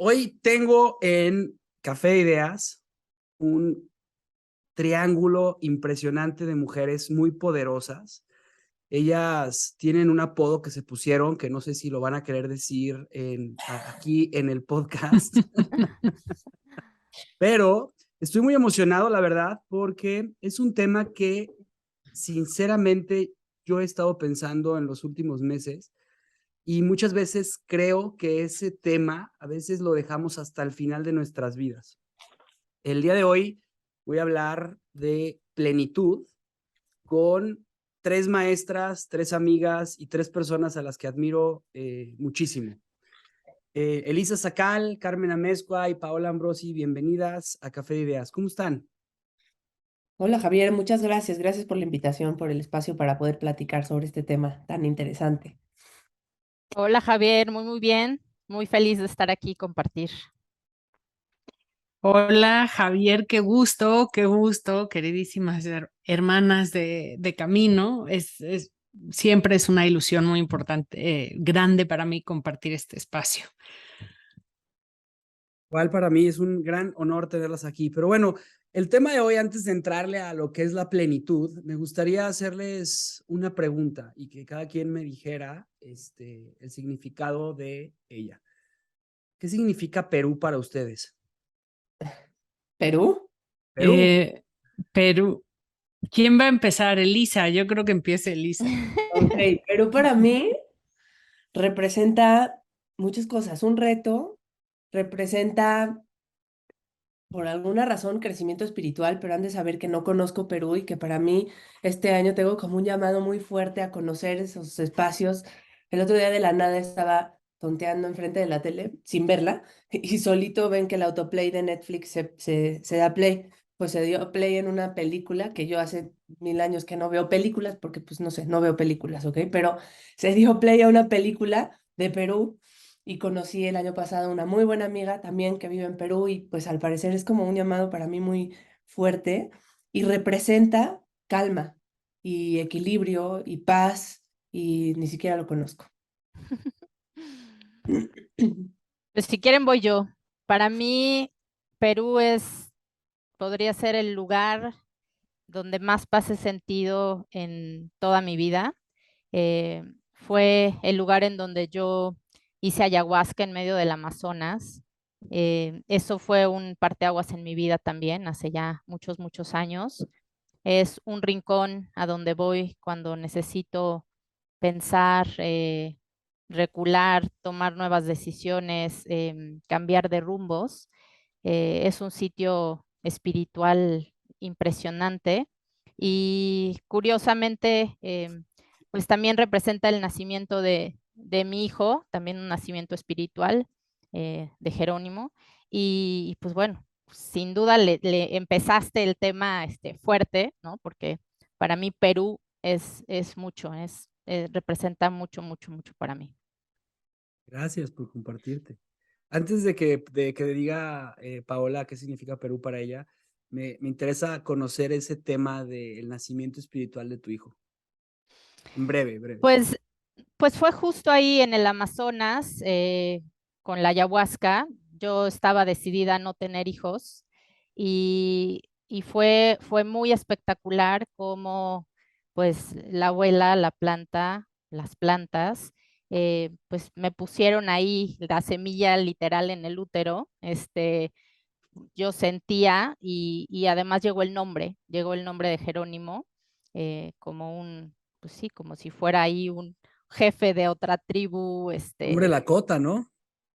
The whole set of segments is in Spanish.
Hoy tengo en Café de Ideas un triángulo impresionante de mujeres muy poderosas. Ellas tienen un apodo que se pusieron, que no sé si lo van a querer decir aquí en el podcast, pero estoy muy emocionado, la verdad, porque es un tema que sinceramente yo he estado pensando en los últimos meses y muchas veces creo que ese tema a veces lo dejamos hasta el final de nuestras vidas. El día de hoy voy a hablar de plenitud con tres maestras, tres amigas y tres personas a las que admiro muchísimo. Elisa Sacal, Carmen Amezcua y Paola Ambrosi, bienvenidas a Café de Ideas. ¿Cómo están? Hola Javier, muchas gracias. Gracias por la invitación, por el espacio para poder platicar sobre este tema tan interesante. Hola Javier, muy bien, muy feliz de estar aquí y compartir. Hola Javier, qué gusto, queridísimas hermanas de camino. Siempre es una ilusión muy importante, grande para mí compartir este espacio. Igual para mí es un gran honor tenerlas aquí. Pero bueno, el tema de hoy, antes de entrarle a lo que es la plenitud, me gustaría hacerles una pregunta y que cada quien me dijera el significado de ella. ¿Qué significa Perú para ustedes? ¿Perú? Perú. Perú, ¿quién va a empezar? Elisa, yo creo que empiece Elisa. Ok, Perú para mí representa muchas cosas. Un reto, representa por alguna razón crecimiento espiritual, pero han de saber que no conozco Perú y que para mí este año tengo como un llamado muy fuerte a conocer esos espacios. El otro día de la nada estaba tonteando enfrente de la tele sin verla y solito ven que el autoplay de Netflix se da play. Pues se dio play en una película que yo hace 1000 años que no veo películas porque pues no sé, no veo películas, ¿ok? Pero se dio play a una película de Perú y conocí el año pasado una muy buena amiga también que vive en Perú y pues al parecer es como un llamado para mí muy fuerte y representa calma y equilibrio y paz y ni siquiera lo conozco. Pues si quieren voy yo. Para mí, Perú podría ser el lugar donde más paz he sentido en toda mi vida. Fue el lugar en donde yo hice ayahuasca en medio del Amazonas. Eso fue un parteaguas en mi vida también, hace ya muchos años. Es un rincón a donde voy cuando necesito pensar, recular, tomar nuevas decisiones, cambiar de rumbos. Es un sitio espiritual impresionante y curiosamente, pues también representa el nacimiento de mi hijo, también un nacimiento espiritual de Jerónimo. Y pues bueno, sin duda le empezaste el tema fuerte, ¿no? Porque para mí Perú es mucho, representa mucho para mí. Gracias por compartirte. Antes de que diga Paola qué significa Perú para ella, me interesa conocer ese tema del nacimiento espiritual de tu hijo. En breve, breve. Pues, pues fue justo ahí en el Amazonas, con la ayahuasca. Yo estaba decidida a no tener hijos y fue muy espectacular como pues la abuela, la planta, las plantas, pues me pusieron ahí la semilla literal en el útero. Yo sentía y además llegó el nombre de Jerónimo, como pues sí, como si fuera ahí un jefe de otra tribu. Hombre, Lakota, ¿no?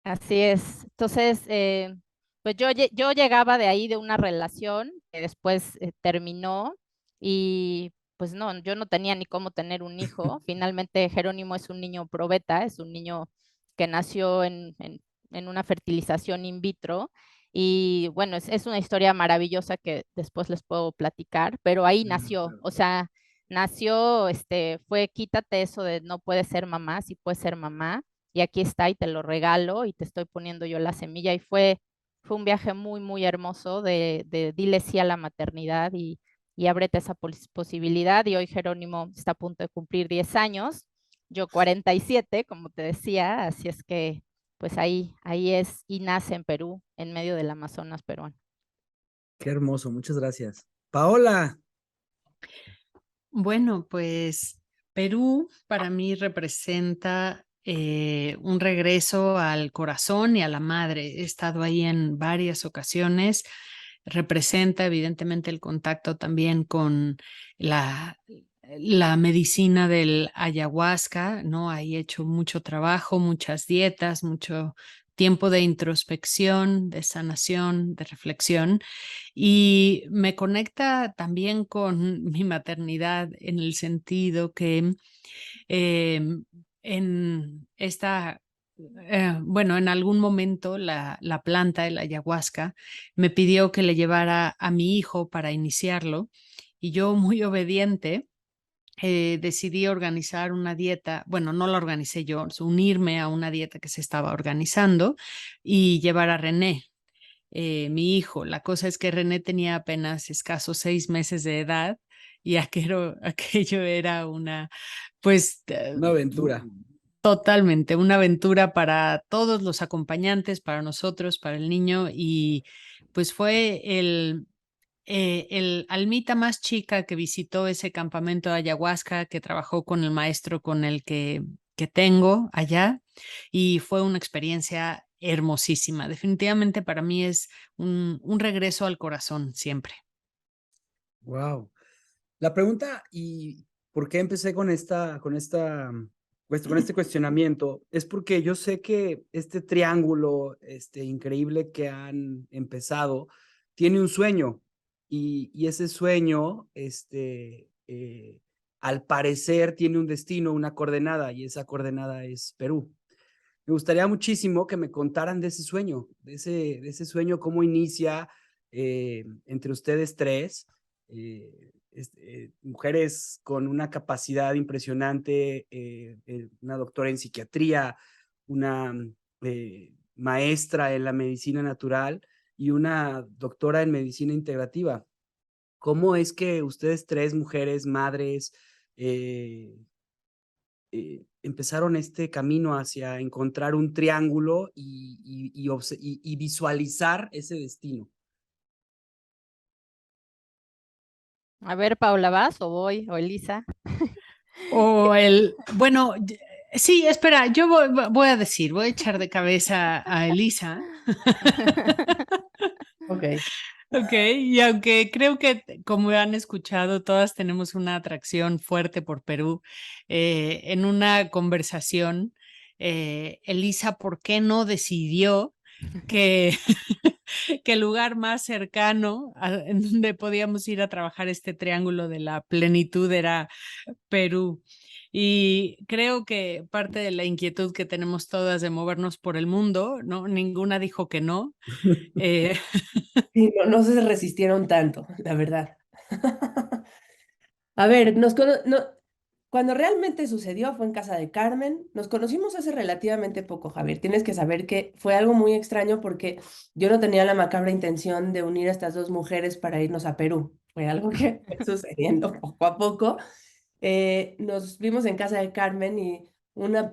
Así es. Entonces, pues yo llegaba de ahí de una relación que después terminó y pues no, yo no tenía ni cómo tener un hijo. Finalmente Jerónimo es un niño probeta, es un niño que nació en una fertilización in vitro y bueno, es una historia maravillosa que después les puedo platicar, pero ahí nació, Claro. o sea, nació, fue quítate eso de no puedes ser mamá, sí puedes ser mamá y aquí está y te lo regalo y te estoy poniendo yo la semilla y fue un viaje muy hermoso de dile sí a la maternidad y ábrete esa posibilidad y hoy Jerónimo está a punto de cumplir 10 años, yo 47, como te decía, así es que pues ahí es y nace en Perú, en medio del Amazonas peruano. Qué hermoso, muchas gracias. Paola, Bueno, pues Perú para mí representa un regreso al corazón y a la madre. He estado ahí en varias ocasiones. Representa evidentemente el contacto también con la, la medicina del ayahuasca, ¿no? Ahí he hecho mucho trabajo, muchas dietas, mucho tiempo de introspección, de sanación, de reflexión. Y me conecta también con mi maternidad en el sentido que en esta, bueno, en algún momento la planta, el ayahuasca, me pidió que le llevara a mi hijo para iniciarlo y yo muy obediente. Decidí organizar una dieta, bueno, no la organicé yo, unirme a una dieta que se estaba organizando y llevar a René, mi hijo. La cosa es que René tenía apenas escasos 6 meses de edad y aquello era una, pues, una aventura. totalmente, una aventura para todos los acompañantes, para nosotros, para el niño y pues fue el almita más chica que visitó ese campamento de ayahuasca, que trabajó con el maestro con el que tengo allá y fue una experiencia hermosísima. Definitivamente para mí es un regreso al corazón siempre. Wow. La pregunta y por qué empecé con este cuestionamiento es porque yo sé que este triángulo increíble que han empezado tiene un sueño y ese sueño al parecer tiene un destino, una coordenada y esa coordenada es Perú. Me gustaría muchísimo que me contaran de ese sueño, de ese sueño, cómo inicia entre ustedes tres, mujeres con una capacidad impresionante, una doctora en psiquiatría, una maestra en la medicina natural y una doctora en medicina integrativa. ¿Cómo es que ustedes tres mujeres, madres, eh, empezaron este camino hacia encontrar un triángulo y visualizar ese destino? A ver, Paula, ¿vas o voy? O Elisa. Bueno, sí, espera, yo voy a decir, voy a echar de cabeza a Elisa. Ok. Ok, y aunque creo que como han escuchado, todas tenemos una atracción fuerte por Perú, en una conversación, Elisa, ¿por qué no decidió que, que el lugar más cercano en donde podíamos ir a trabajar este triángulo de la plenitud era Perú? Y creo que parte de la inquietud que tenemos todas de movernos por el mundo, ¿no? Ninguna dijo que no. Eh, Sí, no se resistieron tanto, la verdad. A ver, cuando realmente sucedió fue en casa de Carmen. Nos conocimos hace relativamente poco, Javier. Tienes que saber que fue algo muy extraño porque yo no tenía la macabra intención de unir a estas dos mujeres para irnos a Perú. Fue algo que fue sucediendo poco a poco. Nos vimos en casa de Carmen y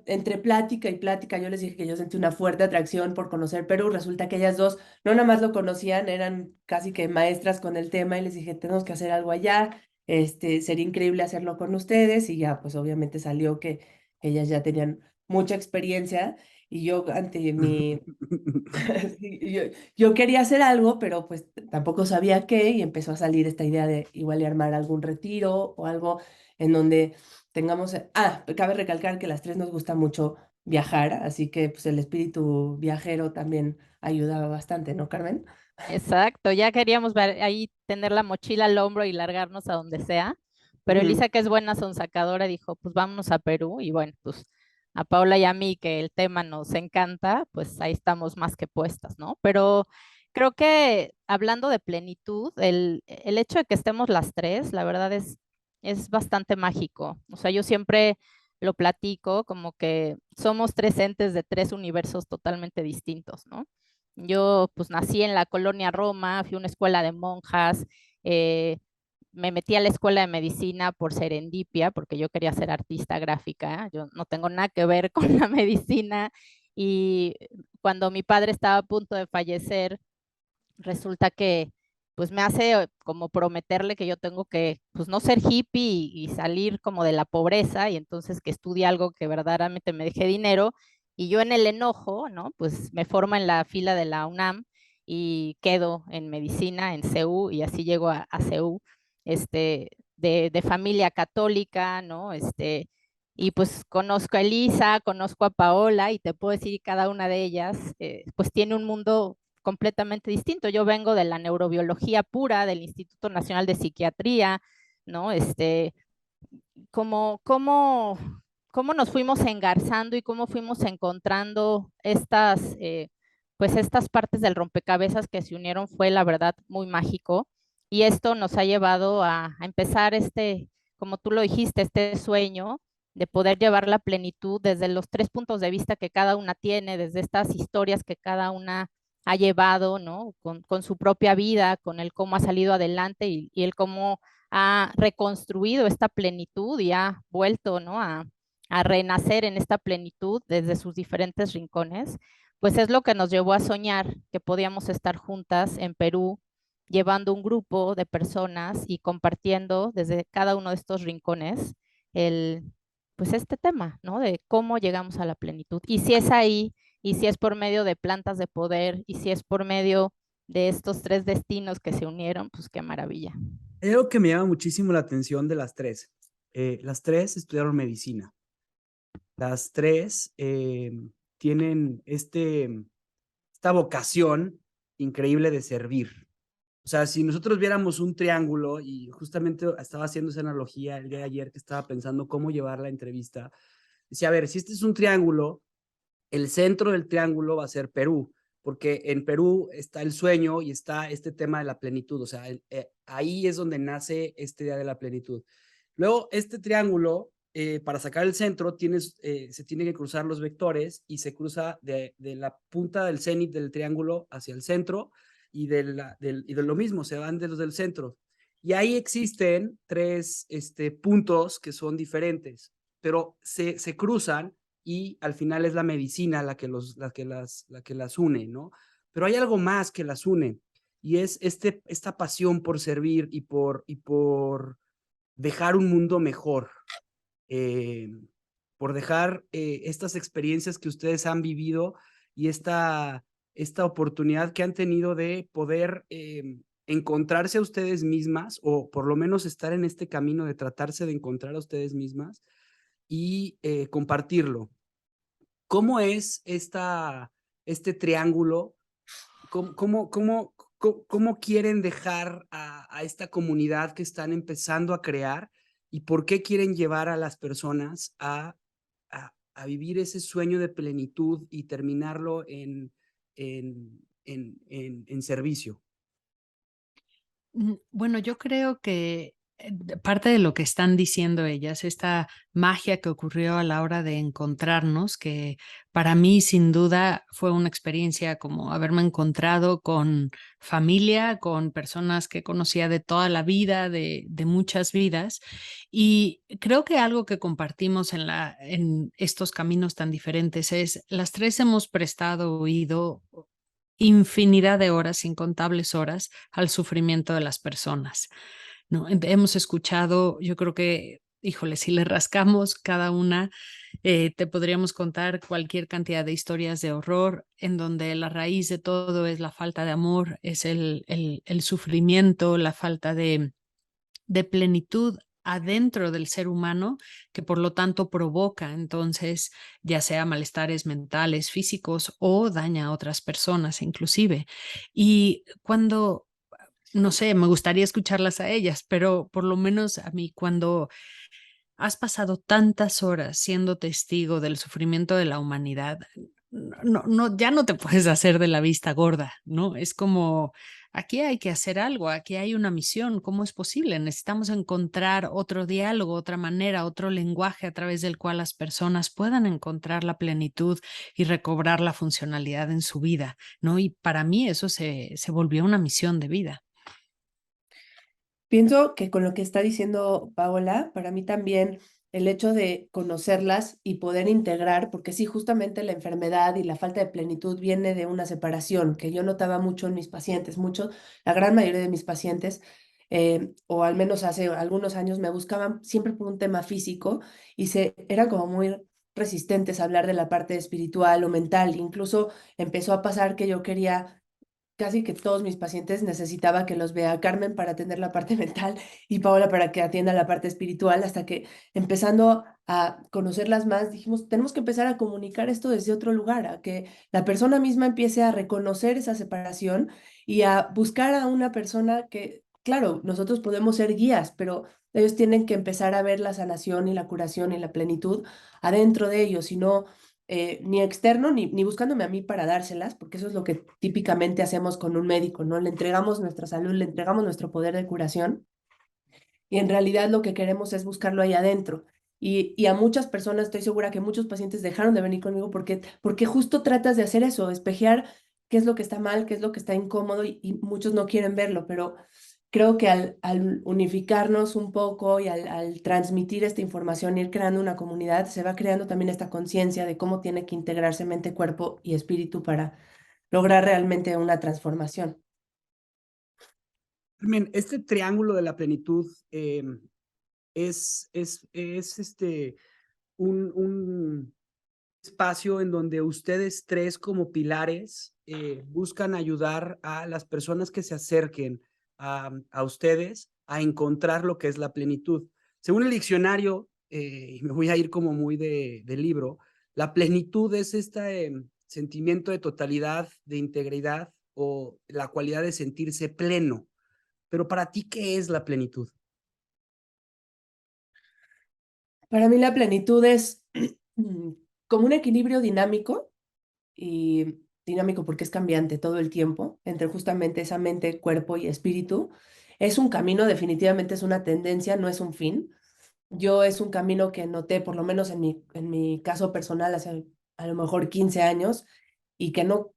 entre plática y plática yo les dije que yo sentí una fuerte atracción por conocer Perú. Resulta que ellas dos no nada más lo conocían, eran casi que maestras con el tema y les dije, tenemos que hacer algo allá, sería increíble hacerlo con ustedes y ya, pues obviamente salió que ellas ya tenían mucha experiencia y yo ante mi... sí, yo quería hacer algo, pero pues tampoco sabía qué y empezó a salir esta idea de igual y armar algún retiro o algo en donde tengamos... cabe recalcar que las tres nos gusta mucho viajar, así que pues el espíritu viajero también ayudaba bastante, ¿no, Carmen? Exacto, ya queríamos ver ahí tener la mochila al hombro y largarnos a donde sea, pero Ujú. Elisa, que es buena sonsacadora, dijo, pues vámonos a Perú y bueno, pues a Paula y a mí, que el tema nos encanta, pues ahí estamos más que puestas, ¿no? Pero creo que hablando de plenitud, el hecho de que estemos las tres, la verdad es bastante mágico. O sea, yo siempre lo platico como que somos tres entes de tres universos totalmente distintos, ¿no? Yo pues nací en la colonia Roma, fui a una escuela de monjas, eh, me metí a la escuela de medicina por serendipia, porque yo quería ser artista gráfica, yo no tengo nada que ver con la medicina Y cuando mi padre estaba a punto de fallecer, resulta que pues me hace como prometerle que yo tengo que pues no ser hippie y salir como de la pobreza y entonces que estudie algo que verdaderamente me deje dinero y yo en el enojo, ¿no? Pues me formo en la fila de la UNAM y quedo en medicina en CEU y así llego a CEU, de familia católica, ¿no? Y pues conozco a Elisa, conozco a Paola y te puedo decir cada una de ellas, pues tiene un mundo completamente distinto. Yo vengo de la neurobiología pura, del Instituto Nacional de Psiquiatría, ¿no? Cómo nos fuimos engarzando y cómo fuimos encontrando pues estas partes del rompecabezas que se unieron fue la verdad muy mágico. Y esto nos ha llevado a empezar como tú lo dijiste, este sueño de poder llevar la plenitud desde los 3 puntos de vista que cada una tiene, desde estas historias que cada una ha llevado, ¿no? Con su propia vida, con el cómo ha salido adelante y el cómo ha reconstruido esta plenitud y ha vuelto, ¿no? A renacer en esta plenitud desde sus diferentes rincones, pues es lo que nos llevó a soñar que podíamos estar juntas en Perú, llevando un grupo de personas y compartiendo desde cada uno de estos rincones pues este tema, ¿no? De cómo llegamos a la plenitud. Y si es ahí, y si es por medio de plantas de poder, y si es por medio de estos 3 destinos que se unieron, pues qué maravilla. Hay algo que me llama muchísimo la atención de las tres. Las tres estudiaron medicina. Las tres tienen esta vocación increíble de servir. O sea, si nosotros viéramos un triángulo, y justamente estaba haciendo esa analogía el día de ayer que estaba pensando cómo llevar la entrevista, decía, a ver, si este es un triángulo, el centro del triángulo va a ser Perú, porque en Perú está el sueño y está este tema de la plenitud, o sea, ahí es donde nace este día de la plenitud. Luego, este triángulo, para sacar el centro, se tienen que cruzar los vectores y se cruza de la punta del cenit del triángulo hacia el centro y de lo mismo, se van de los del centro. Y ahí existen 3 puntos que son diferentes, pero se cruzan y al final es la medicina la que las une, ¿no? Pero hay algo más que las une y es esta pasión por servir y por dejar un mundo mejor, por dejar estas experiencias que ustedes han vivido y esta oportunidad que han tenido de poder encontrarse a ustedes mismas o por lo menos estar en este camino de tratarse de encontrar a ustedes mismas y compartirlo. ¿Cómo es este triángulo? ¿Cómo quieren dejar a esta comunidad que están empezando a crear y por qué quieren llevar a las personas a vivir ese sueño de plenitud y terminarlo en servicio? Bueno, yo creo que parte de lo que están diciendo ellas, esta magia que ocurrió a la hora de encontrarnos, que para mí sin duda fue una experiencia como haberme encontrado con familia, con personas que conocía de toda la vida, de muchas vidas. Y creo que algo que compartimos en estos caminos tan diferentes es, las tres hemos prestado oído infinidad de horas, incontables horas, al sufrimiento de las personas, ¿no? Hemos escuchado, yo creo que, híjole, si le rascamos cada una, te podríamos contar cualquier cantidad de historias de horror en donde la raíz de todo es la falta de amor, es el sufrimiento, la falta de plenitud adentro del ser humano, que por lo tanto provoca entonces ya sea malestares mentales, físicos o daña a otras personas inclusive. Y cuando, no sé, me gustaría escucharlas a ellas, pero por lo menos a mí, cuando has pasado tantas horas siendo testigo del sufrimiento de la humanidad, ya no te puedes hacer de la vista gorda, ¿no? Es como, aquí hay que hacer algo, aquí hay una misión, ¿cómo es posible? Necesitamos encontrar otro diálogo, otra manera, otro lenguaje a través del cual las personas puedan encontrar la plenitud y recobrar la funcionalidad en su vida, ¿no? Y para mí eso se volvió una misión de vida. Pienso que con lo que está diciendo Paola, para mí también el hecho de conocerlas y poder integrar, porque sí, justamente la enfermedad y la falta de plenitud viene de una separación que yo notaba mucho en mis pacientes, la gran mayoría de mis pacientes, o al menos hace algunos años, me buscaban siempre por un tema físico y eran como muy resistentes a hablar de la parte espiritual o mental. Incluso empezó a pasar que yo quería casi que todos mis pacientes necesitaba que los vea Carmen para atender la parte mental y Paola para que atienda la parte espiritual, hasta que empezando a conocerlas más, dijimos, tenemos que empezar a comunicar esto desde otro lugar, a que la persona misma empiece a reconocer esa separación y a buscar a una persona que, claro, nosotros podemos ser guías, pero ellos tienen que empezar a ver la sanación y la curación y la plenitud adentro de ellos, y no ni externo, ni buscándome a mí para dárselas, porque eso es lo que típicamente hacemos con un médico, ¿no? Le entregamos nuestra salud, le entregamos nuestro poder de curación, y en realidad lo que queremos es buscarlo ahí adentro. Y a muchas personas, estoy segura que muchos pacientes dejaron de venir conmigo porque justo tratas de hacer eso, espejear qué es lo que está mal, qué es lo que está incómodo, y muchos no quieren verlo, pero creo que al unificarnos un poco y al transmitir esta información, ir creando una comunidad, se va creando también esta conciencia de cómo tiene que integrarse mente, cuerpo y espíritu para lograr realmente una transformación. Carmen, este triángulo de la plenitud un espacio en donde ustedes tres como pilares buscan ayudar a las personas que se acerquen a ustedes a encontrar lo que es la plenitud. Según el diccionario, y me voy a ir como muy de libro, la plenitud es este sentimiento de totalidad, de integridad o la cualidad de sentirse pleno. Pero para ti, ¿qué es la plenitud? Para mí la plenitud es como un equilibrio dinámico, y dinámico porque es cambiante todo el tiempo, entre justamente esa mente, cuerpo y espíritu. Es un camino, definitivamente es una tendencia, no es un fin. Yo es un camino que noté, por lo menos en mi caso personal, hace a lo mejor 15 años, y que no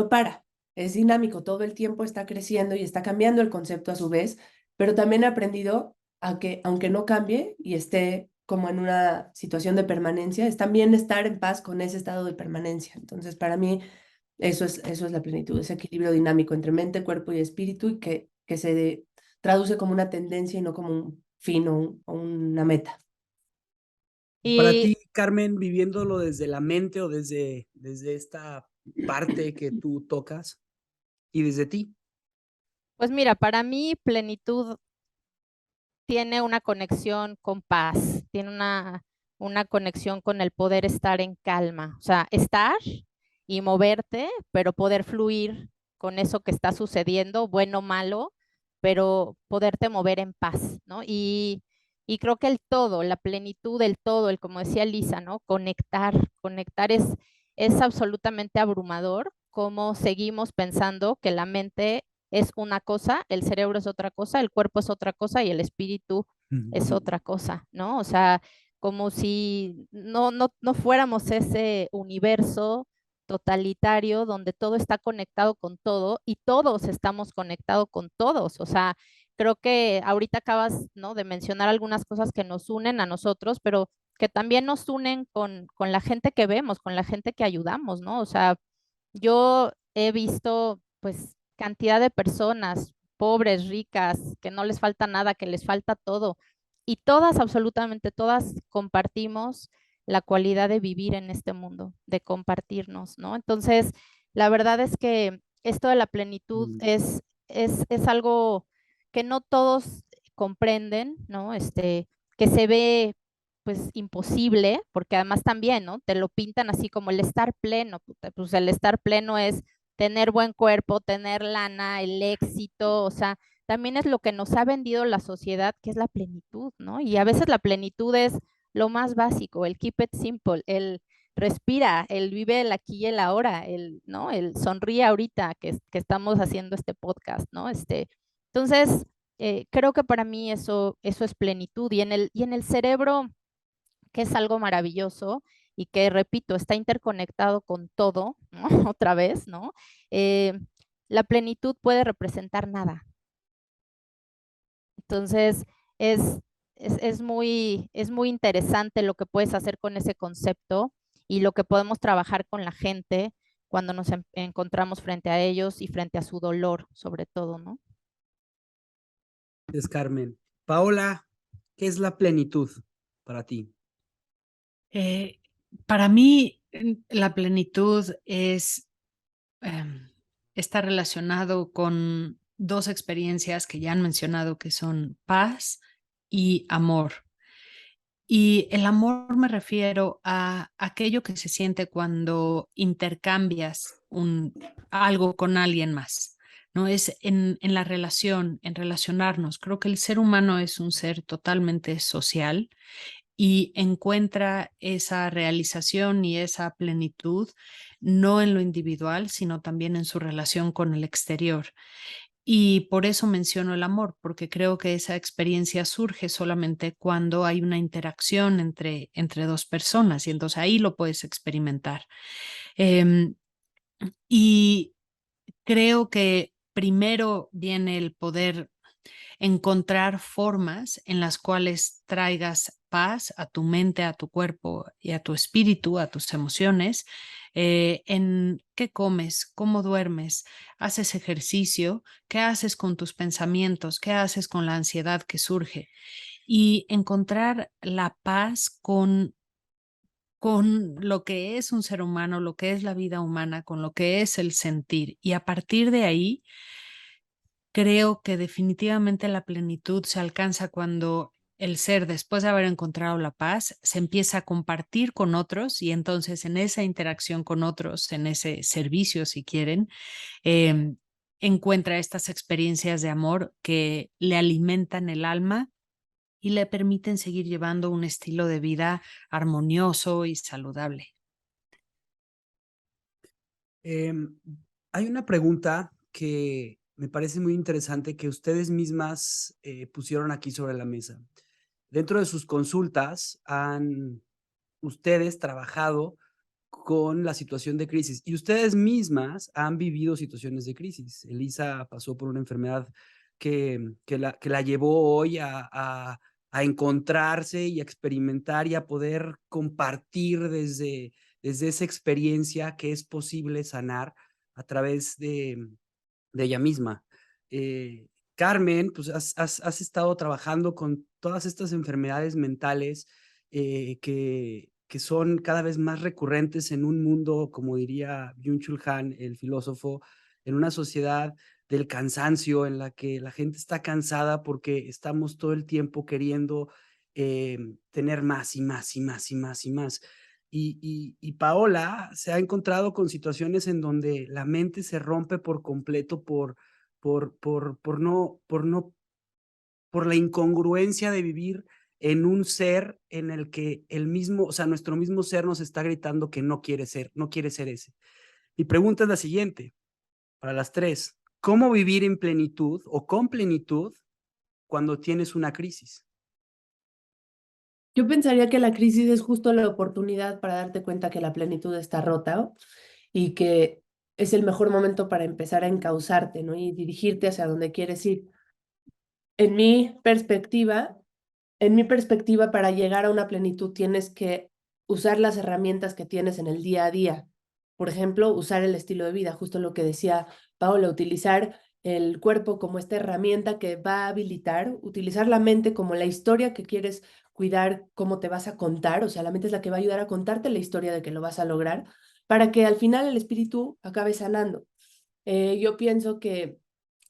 para. Es dinámico, todo el tiempo está creciendo y está cambiando el concepto a su vez, pero también he aprendido a que, aunque no cambie y esté como en una situación de permanencia, es también estar en paz con ese estado de permanencia. Entonces, para mí, eso es la plenitud, ese equilibrio dinámico entre mente, cuerpo y espíritu, y que se traduce como una tendencia y no como un fin o una meta. Para Y ti, Carmen, viviéndolo desde la mente o desde esta parte que tú tocas y desde ti. pues mira, para mí plenitud tiene una conexión con paz, tiene una conexión con el poder estar en calma, o sea, estar y moverte, pero poder fluir con eso que está sucediendo, bueno o malo, pero poderte mover en paz, ¿no? Y creo que el todo, la plenitud del todo, el como decía Lisa, ¿no? Conectar es absolutamente abrumador, como seguimos pensando que la mente es una cosa, el cerebro es otra cosa, el cuerpo es otra cosa y el espíritu es otra cosa, ¿no? O sea, como si no fuéramos ese universo totalitario donde todo está conectado con todo y todos estamos conectados con todos. O sea, creo que ahorita acabas, ¿no?, de mencionar algunas cosas que nos unen a nosotros, pero que también nos unen con la gente que vemos, con la gente que ayudamos, ¿no? O sea, yo he visto, pues, cantidad de personas pobres, ricas, que no les falta nada, que les falta todo. Y todas, absolutamente todas, compartimos la cualidad de vivir en este mundo, de compartirnos, ¿no? Entonces, la verdad es que esto de la plenitud es algo que no todos comprenden, ¿no? Que se ve pues imposible, porque además también, ¿no? Te lo pintan así como el estar pleno, pues el estar pleno es tener buen cuerpo, tener lana, el éxito, o sea, también es lo que nos ha vendido la sociedad, que es la plenitud, ¿no? Y a veces la plenitud es lo más básico, el keep it simple, el respira, el vive el aquí y el ahora, ¿no? El sonríe ahorita que estamos haciendo este podcast, ¿no? Entonces, creo que para mí eso es plenitud y en el cerebro, que es algo maravilloso y que, repito, está interconectado con todo, ¿no? Otra vez, ¿no? Eh, la plenitud puede representar nada. Entonces, es, es muy interesante lo que puedes hacer con ese concepto y lo que podemos trabajar con la gente cuando nos encontramos frente a ellos y frente a su dolor, sobre todo, ¿no? Es Carmen. Paola, ¿qué es la plenitud para ti? Eh, para mí, la plenitud está relacionado con dos experiencias que ya han mencionado, que son paz y amor. Y el amor me refiero a aquello que se siente cuando intercambias algo con alguien más, ¿no? Es en la relación, en relacionarnos. Creo que el ser humano es un ser totalmente social y encuentra esa realización y esa plenitud no en lo individual, sino también en su relación con el exterior. Y por eso menciono el amor, porque creo que esa experiencia surge solamente cuando hay una interacción entre dos personas y entonces ahí lo puedes experimentar. Em, y creo que primero viene el poder encontrar formas en las cuales traigas paz a tu mente, a tu cuerpo y a tu espíritu, a tus emociones, en qué comes, cómo duermes, haces ejercicio, qué haces con tus pensamientos, qué haces con la ansiedad que surge y encontrar la paz con lo que es un ser humano, lo que es la vida humana, con lo que es el sentir. Y a partir de ahí, creo que definitivamente la plenitud se alcanza cuando el ser, después de haber encontrado la paz, se empieza a compartir con otros y entonces en esa interacción con otros, en ese servicio, si quieren, eh, encuentra estas experiencias de amor que le alimentan el alma y le permiten seguir llevando un estilo de vida armonioso y saludable. Em, Hay una pregunta que me parece muy interesante que ustedes mismas pusieron aquí sobre la mesa. Dentro de sus consultas han ustedes trabajado con la situación de crisis y ustedes mismas han vivido situaciones de crisis. Elisa pasó por una enfermedad que la llevó hoy a encontrarse y a experimentar y a poder compartir desde esa experiencia que es posible sanar a través de ella misma. Carmen, pues has estado trabajando con todas estas enfermedades mentales que son cada vez más recurrentes en un mundo, como diría Byung-Chul Han, el filósofo, en una sociedad del cansancio en la que la gente está cansada porque estamos todo el tiempo queriendo tener más y más y más y más y más. Y Paola se ha encontrado con situaciones en donde la mente se rompe por completo por la incongruencia de vivir en un ser en el que el mismo, o sea, nuestro mismo ser nos está gritando que no quiere ser ese. Mi pregunta es la siguiente, para las tres. ¿Cómo vivir en plenitud o con plenitud cuando tienes una crisis? Yo pensaría que la crisis es justo la oportunidad para darte cuenta que la plenitud está rota y que es el mejor momento para empezar a encauzarte, ¿no? Y dirigirte hacia donde quieres ir. En mi perspectiva, para llegar a una plenitud tienes que usar las herramientas que tienes en el día a día. Por ejemplo, usar el estilo de vida, justo lo que decía Paola, utilizar el cuerpo como esta herramienta que va a habilitar, utilizar la mente como la historia que quieres cuidar, cómo te vas a contar, o sea, la mente es la que va a ayudar a contarte la historia de que lo vas a lograr, para que al final el espíritu acabe sanando. Yo pienso que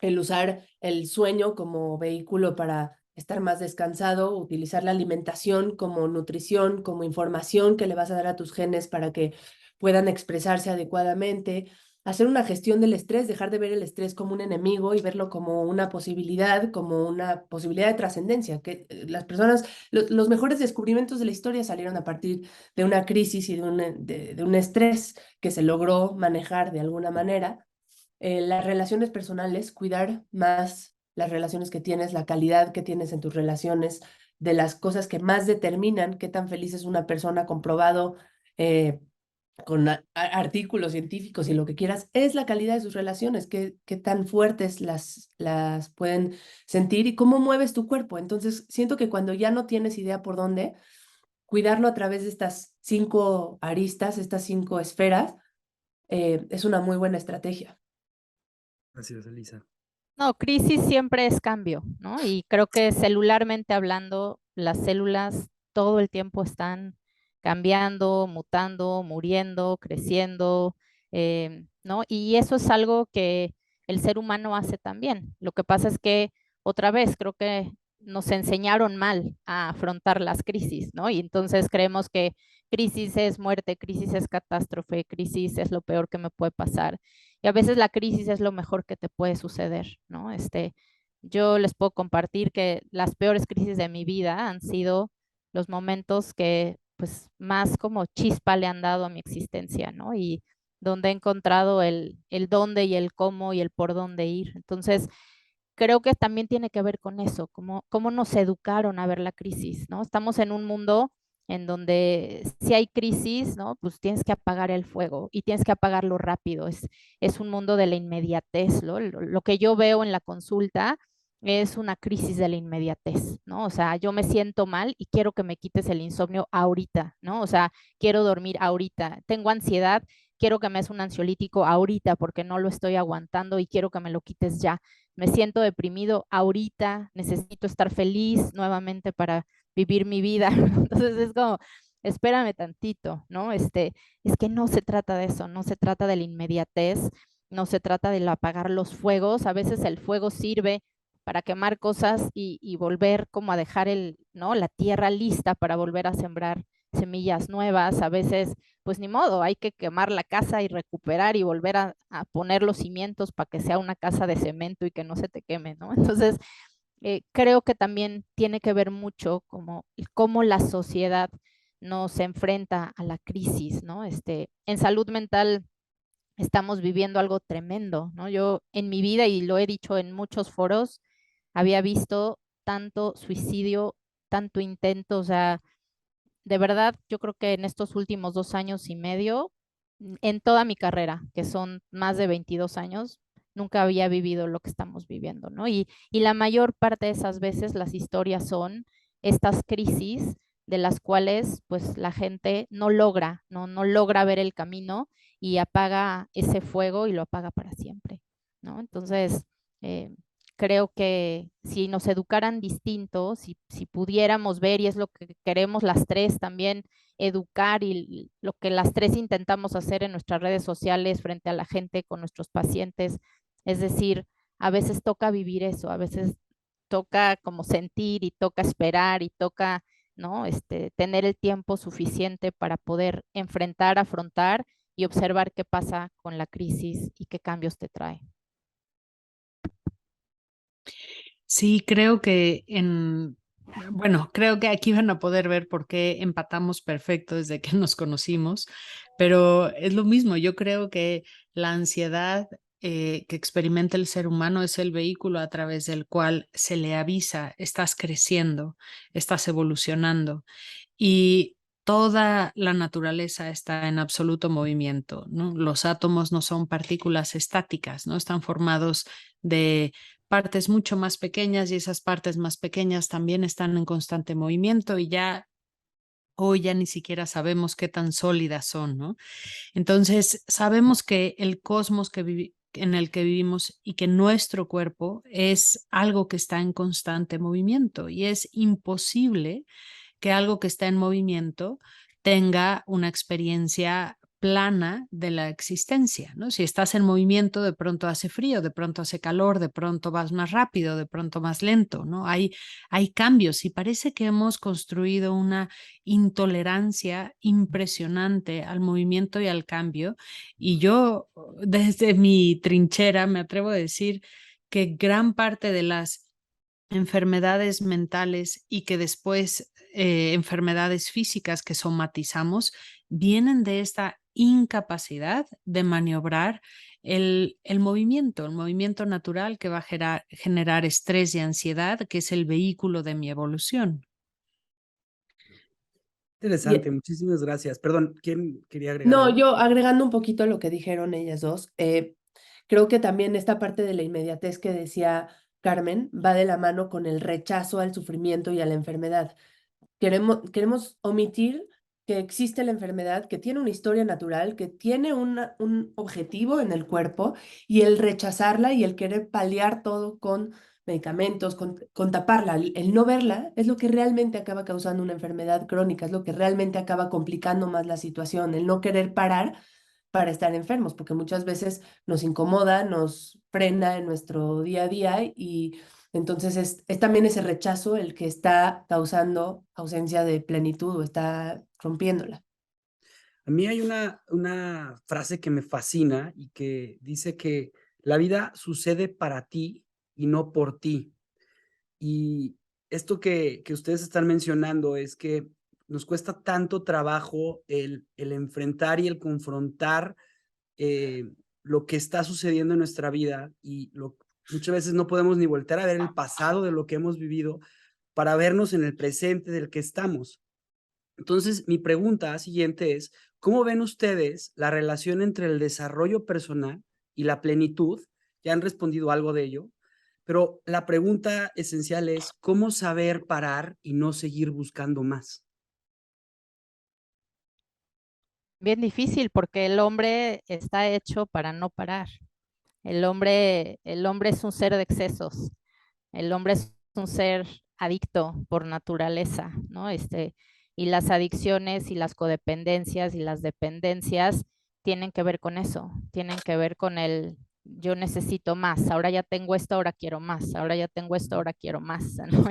el usar el sueño como vehículo para estar más descansado, utilizar la alimentación como nutrición, como información que le vas a dar a tus genes para que puedan expresarse adecuadamente, hacer una gestión del estrés, dejar de ver el estrés como un enemigo y verlo como una posibilidad de trascendencia, que las personas, los mejores descubrimientos de la historia salieron a partir de una crisis y de un estrés que se logró manejar de alguna manera. Las relaciones personales, cuidar más las relaciones que tienes, la calidad que tienes en tus relaciones, de las cosas que más determinan qué tan feliz es una persona comprobado con artículos científicos y lo que quieras, es la calidad de sus relaciones, qué tan fuertes las pueden sentir y cómo mueves tu cuerpo. Entonces, siento que cuando ya no tienes idea por dónde, cuidarlo a través de estas 5 aristas, estas 5 esferas, es una muy buena estrategia. Gracias, Elisa. No, crisis siempre es cambio, ¿no? Y creo que celularmente hablando, las células todo el tiempo están cambiando, mutando, muriendo, creciendo, ¿no? Y eso es algo que el ser humano hace también. Lo que pasa es que, otra vez, creo que nos enseñaron mal a afrontar las crisis, ¿no? Y entonces creemos que crisis es muerte, crisis es catástrofe, crisis es lo peor que me puede pasar. Y a veces la crisis es lo mejor que te puede suceder, ¿no? Yo les puedo compartir que las peores crisis de mi vida han sido los momentos que pues más como chispa le han dado a mi existencia, ¿no? Y donde he encontrado el dónde y el cómo y el por dónde ir. Entonces, creo que también tiene que ver con eso, cómo nos educaron a ver la crisis, ¿no? Estamos en un mundo en donde si hay crisis, ¿no? Pues tienes que apagar el fuego y tienes que apagarlo rápido. Es un mundo de la inmediatez, ¿no? Lo que yo veo en la consulta es una crisis de la inmediatez, ¿no? O sea, yo me siento mal y quiero que me quites el insomnio ahorita, ¿no? O sea, quiero dormir ahorita. Tengo ansiedad, quiero que me des un ansiolítico ahorita porque no lo estoy aguantando y quiero que me lo quites ya. Me siento deprimido ahorita, necesito estar feliz nuevamente para vivir mi vida. Entonces es como, espérame tantito, ¿no? Es que no se trata de eso, no se trata de la inmediatez, no se trata de apagar los fuegos. A veces el fuego sirve para quemar cosas y volver como a dejar ¿no? La tierra lista para volver a sembrar semillas nuevas. A veces, pues ni modo, hay que quemar la casa y recuperar y volver a poner los cimientos para que sea una casa de cemento y que no se te queme, ¿no? Entonces, creo que también tiene que ver mucho como cómo la sociedad nos enfrenta a la crisis, ¿no? En salud mental estamos viviendo algo tremendo, ¿no? Yo en mi vida, y lo he dicho en muchos foros, había visto tanto suicidio, tanto intento, o sea, de verdad, yo creo que en estos últimos 2 años y medio, en toda mi carrera, que son más de 22 años, nunca había vivido lo que estamos viviendo, ¿no? Y la mayor parte de esas veces las historias son estas crisis de las cuales pues la gente no logra ver el camino y apaga ese fuego y lo apaga para siempre, ¿no? Entonces, eh, creo que si nos educaran distinto, si pudiéramos ver, y es lo que queremos las tres también, educar y lo que las tres intentamos hacer en nuestras redes sociales frente a la gente con nuestros pacientes, es decir, a veces toca vivir eso, a veces toca como sentir y toca esperar y toca, ¿no? Tener el tiempo suficiente para poder enfrentar, afrontar y observar qué pasa con la crisis y qué cambios te trae. Sí, creo que bueno, creo que aquí van a poder ver por qué empatamos perfecto desde que nos conocimos, pero es lo mismo, yo creo que la ansiedad que experimenta el ser humano es el vehículo a través del cual se le avisa, estás creciendo, estás evolucionando y toda la naturaleza está en absoluto movimiento, ¿no? Los átomos no son partículas estáticas, ¿no? Están formados de partes mucho más pequeñas y esas partes más pequeñas también están en constante movimiento y ya hoy ya ni siquiera sabemos qué tan sólidas son, ¿no? Entonces, sabemos que el cosmos en el que vivimos y que nuestro cuerpo es algo que está en constante movimiento y es imposible que algo que está en movimiento tenga una experiencia plana de la existencia, ¿no? Si estás en movimiento, de pronto hace frío, de pronto hace calor, de pronto vas más rápido, de pronto más lento, ¿no? Hay cambios y parece que hemos construido una intolerancia impresionante al movimiento y al cambio. Y yo, desde mi trinchera, me atrevo a decir que gran parte de las enfermedades mentales y que después enfermedades físicas que somatizamos vienen de esta incapacidad de maniobrar el movimiento natural que va a generar estrés y ansiedad, que es el vehículo de mi evolución. Interesante, muchísimas gracias. Perdón, ¿quién quería agregar No, algo? yo agregando un poquito lo que dijeron ellas dos, creo que también esta parte de la inmediatez que decía Carmen va de la mano con el rechazo al sufrimiento y a la enfermedad. Queremos omitir que existe la enfermedad, que tiene una historia natural, que tiene un objetivo en el cuerpo, y el rechazarla y el querer paliar todo con medicamentos, con taparla, el no verla es lo que realmente acaba causando una enfermedad crónica, es lo que realmente acaba complicando más la situación, el no querer parar para estar enfermos, porque muchas veces nos incomoda, nos frena en nuestro día a día, y entonces es también ese rechazo el que está causando ausencia de plenitud o está rompiéndola. A mí hay una frase que me fascina y que dice que la vida sucede para ti y no por ti. Y esto que ustedes están mencionando es que nos cuesta tanto trabajo el enfrentar y el confrontar lo que está sucediendo en nuestra vida y muchas veces no podemos ni voltear a ver el pasado de lo que hemos vivido para vernos en el presente del que estamos. Entonces, mi pregunta siguiente es, ¿cómo ven ustedes la relación entre el desarrollo personal y la plenitud? Ya han respondido algo de ello, pero la pregunta esencial es, ¿cómo saber parar y no seguir buscando más? Bien difícil porque el hombre está hecho para no parar. El hombre es un ser de excesos. El hombre es un ser adicto por naturaleza, ¿no? Y las adicciones y las codependencias y las dependencias tienen que ver con eso, tienen que ver con el yo necesito más, ahora ya tengo esto, ahora quiero más, ahora ya tengo esto, ahora quiero más, ¿no?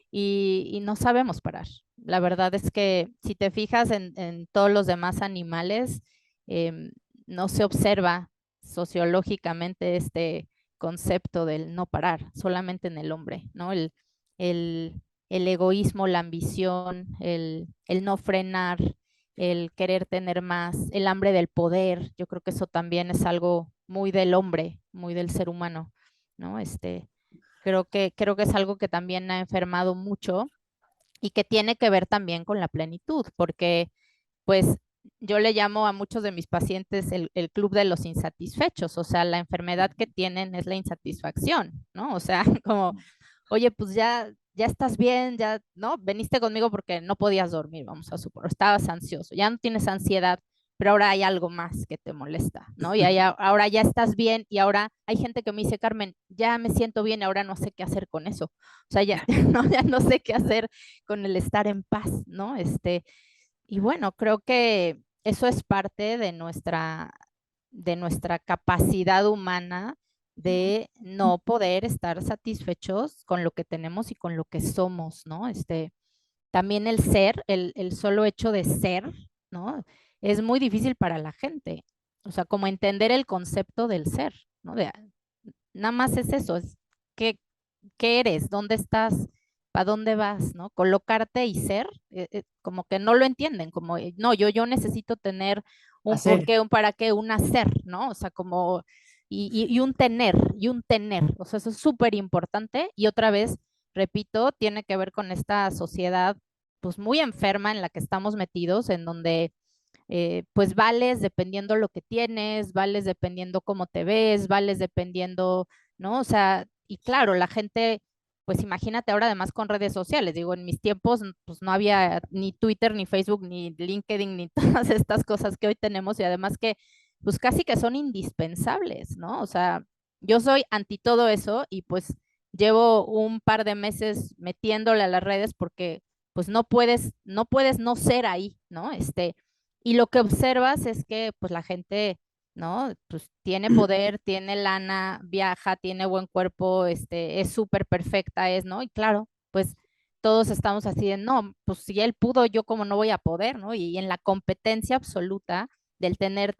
Y no sabemos parar. La verdad es que si te fijas en todos los demás animales, em, no se observa sociológicamente este concepto del no parar, solamente en el hombre, ¿no? El, el egoísmo, la ambición, el no frenar, el querer tener más, el hambre del poder, yo creo que eso también es algo muy del hombre, muy del ser humano, ¿no? Creo que es algo que también ha enfermado mucho y que tiene que ver también con la plenitud, porque pues yo le llamo a muchos de mis pacientes el club de los insatisfechos, o sea, la enfermedad que tienen es la insatisfacción, ¿no? O sea, como, oye, pues ya estás bien, ya, ¿no? Veniste conmigo porque no podías dormir, vamos a suponer, estabas ansioso, ya no tienes ansiedad, pero ahora hay algo más que te molesta, ¿no? Y ahora ya estás bien y ahora hay gente que me dice, Carmen, ya me siento bien, ahora no sé qué hacer con eso. O sea, ya, ya no sé qué hacer con el estar en paz, ¿no? Y bueno, creo que eso es parte de nuestra capacidad humana de no poder estar satisfechos con lo que tenemos y con lo que somos, ¿no? También el ser, el solo hecho de ser, ¿no? Es muy difícil para la gente. O sea, como entender el concepto del ser, ¿no? Nada más es eso, es qué, qué eres, dónde estás, para dónde vas, ¿no? Colocarte y ser, como que no lo entienden, como, no, yo necesito tener un Hacer. porqué, un para qué, un hacer, ¿no? O sea, como, y un tener, o sea, eso es súper importante y otra vez, repito, tiene que ver con esta sociedad, pues muy enferma en la que estamos metidos, en donde pues vales dependiendo lo que tienes, vales dependiendo cómo te ves, vales dependiendo, ¿no? O sea, y claro, la gente, pues imagínate ahora además con redes sociales, digo, en mis tiempos pues no había ni Twitter, ni Facebook, ni LinkedIn, ni todas estas cosas que hoy tenemos y además que pues casi que son indispensables, ¿no? O sea, yo soy anti todo eso y pues llevo un par de meses metiéndole a las redes porque pues no puedes no ser ahí, ¿no? Y lo que observas es que pues la gente, ¿no? Pues tiene poder, tiene lana, viaja, tiene buen cuerpo, es súper perfecta, ¿no? Y claro, pues todos estamos así de, no, pues si él pudo, yo como no voy a poder, ¿no? Y en la competencia absoluta del tener,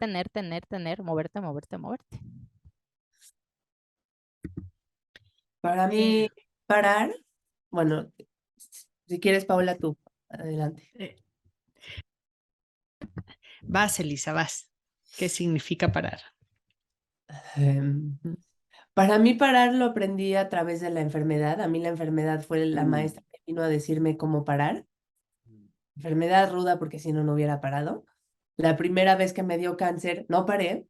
moverte, moverte, moverte. Para mí, parar, bueno, si quieres, Paula, tú, adelante. Vas, Elisa, vas. ¿Qué significa parar? Em, Para mí parar lo aprendí a través de la enfermedad. A mí la enfermedad fue la maestra que vino a decirme cómo parar. enfermedad ruda porque si no, no hubiera parado. La primera vez que me dio cáncer, no paré,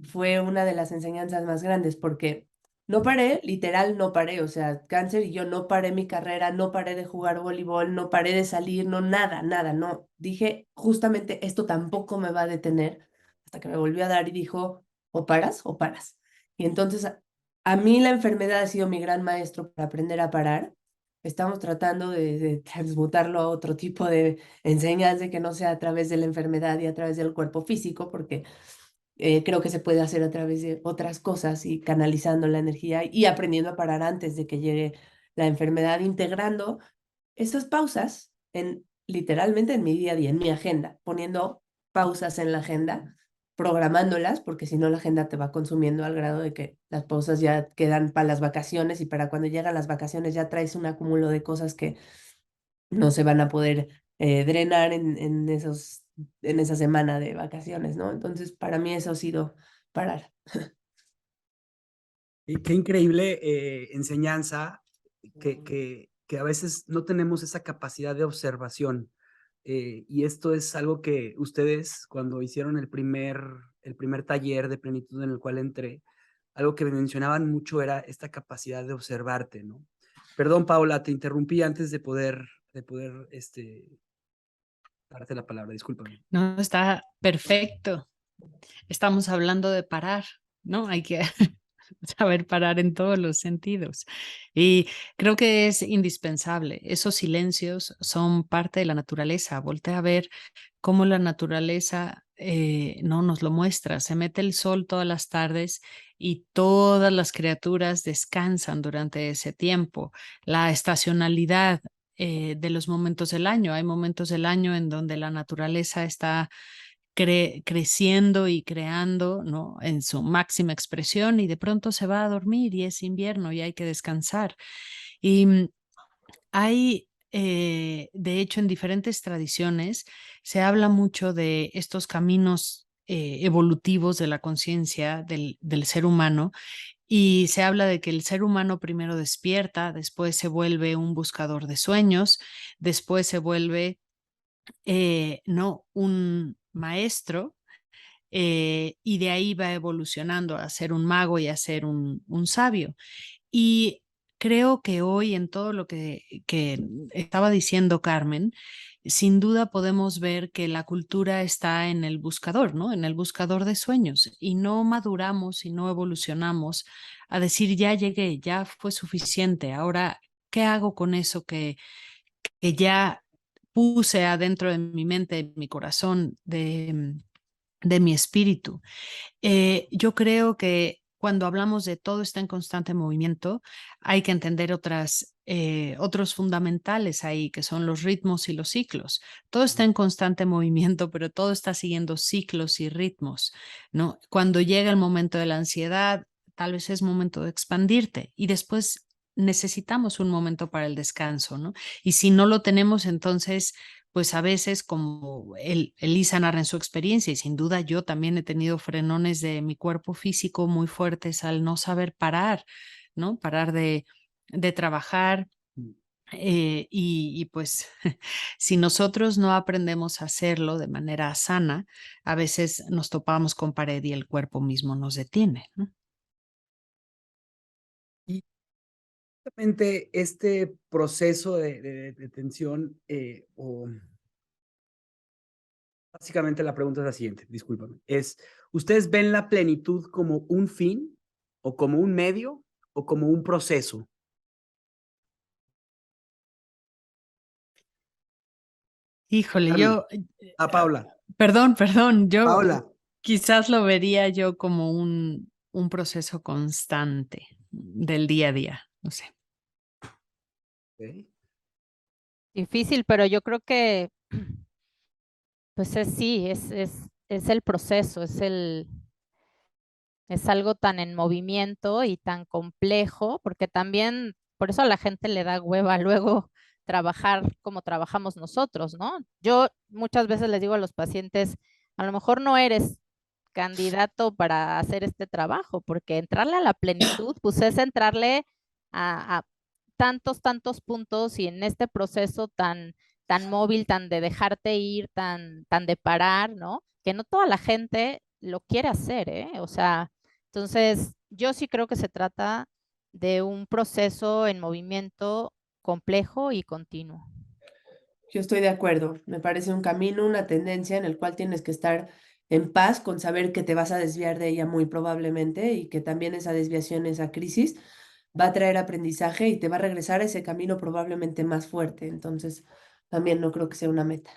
fue una de las enseñanzas más grandes porque no paré, literal no paré, o sea, cáncer y yo no paré mi carrera, no paré de jugar voleibol, no paré de salir, no, nada, nada, no. Dije, justamente esto tampoco me va a detener hasta que me volvió a dar y dijo, o paras o paras. Y entonces a mí la enfermedad ha sido mi gran maestro para aprender a parar. Estamos tratando de transmutarlo a otro tipo de enseñanza que no sea a través de la enfermedad y a través del cuerpo físico, porque creo que se puede hacer a través de otras cosas y canalizando la energía y aprendiendo a parar antes de que llegue la enfermedad, integrando esas pausas literalmente en mi día a día, en mi agenda, poniendo pausas en la agenda, programándolas, porque si no la agenda te va consumiendo al grado de que las pausas ya quedan para las vacaciones y para cuando llegan las vacaciones ya traes un acúmulo de cosas que no se van a poder drenar en esa semana de vacaciones, ¿no? Entonces, para mí eso ha sido parar. Y qué increíble enseñanza que a veces no tenemos esa capacidad de observación. Y esto es algo que ustedes, cuando hicieron el primer taller de plenitud en el cual entré, algo que me mencionaban mucho era esta capacidad de observarte, ¿no? Perdón, Paula, te interrumpí antes de poder, darte la palabra, discúlpame. No, está perfecto. Estamos hablando de parar, ¿no? Hay que saber parar en todos los sentidos. Y creo que es indispensable. Esos silencios son parte de la naturaleza. Voltea a ver cómo la naturaleza no nos lo muestra. Se mete el sol todas las tardes y todas las criaturas descansan durante ese tiempo. La estacionalidad de los momentos del año. Hay momentos del año en donde la naturaleza está creciendo y creando, ¿no? En su máxima expresión y de pronto se va a dormir y es invierno y hay que descansar. Y hay, de hecho, en diferentes tradiciones se habla mucho de estos caminos evolutivos de la conciencia del ser humano y se habla de que el ser humano primero despierta, después se vuelve un buscador de sueños, después se vuelve, no, un maestro y de ahí va evolucionando a ser un mago y a ser un sabio. Y creo que hoy en todo lo que estaba diciendo Carmen, sin duda podemos ver que la cultura está en el buscador, ¿no? En el buscador de sueños y no maduramos y no evolucionamos a decir, ya llegué, ya fue suficiente, ahora, ¿qué hago con eso que ya puse adentro de mi mente, de mi corazón, de mi espíritu? Yo creo que cuando hablamos de todo está en constante movimiento, hay que entender otros fundamentales ahí, que son los ritmos y los ciclos. Todo está en constante movimiento, pero todo está siguiendo ciclos y ritmos, ¿no? Cuando llega el momento de la ansiedad, tal vez es momento de expandirte y después necesitamos un momento para el descanso, ¿no? Y si no lo tenemos, entonces pues a veces, como Elisa narra en su experiencia, y sin duda yo también he tenido frenones de mi cuerpo físico muy fuertes al no saber parar, ¿no? Parar de trabajar. Y pues si nosotros no aprendemos a hacerlo de manera sana, a veces nos topamos con pared y el cuerpo mismo nos detiene, ¿no? Y justamente este proceso de tensión, o básicamente la pregunta es la siguiente, discúlpame, ¿ustedes ven la plenitud como un fin o como un medio o como un proceso? Híjole, Carmen. Paula. perdón, yo Paula. quizás lo vería yo como un proceso constante del día a día, no sé. Okay. Difícil, pero yo creo que, pues sí, es el proceso, es algo tan en movimiento y tan complejo, porque también, por eso a la gente le da hueva luego trabajar como trabajamos nosotros, ¿no? Yo muchas veces les digo a los pacientes, a lo mejor no eres candidato para hacer este trabajo, porque entrarle a la plenitud, pues es entrarle a tantos puntos y en este proceso tan tan móvil, tan de dejarte ir, tan de parar, ¿no? Que no toda la gente lo quiere hacer, ¿eh? O sea, entonces yo sí creo que se trata de un proceso en movimiento complejo y continuo. Yo estoy de acuerdo. Me parece un camino, una tendencia en el cual tienes que estar en paz con saber que te vas a desviar de ella muy probablemente y que también esa desviación, esa crisis, va a traer aprendizaje y te va a regresar a ese camino probablemente más fuerte. Entonces, también no creo que sea una meta.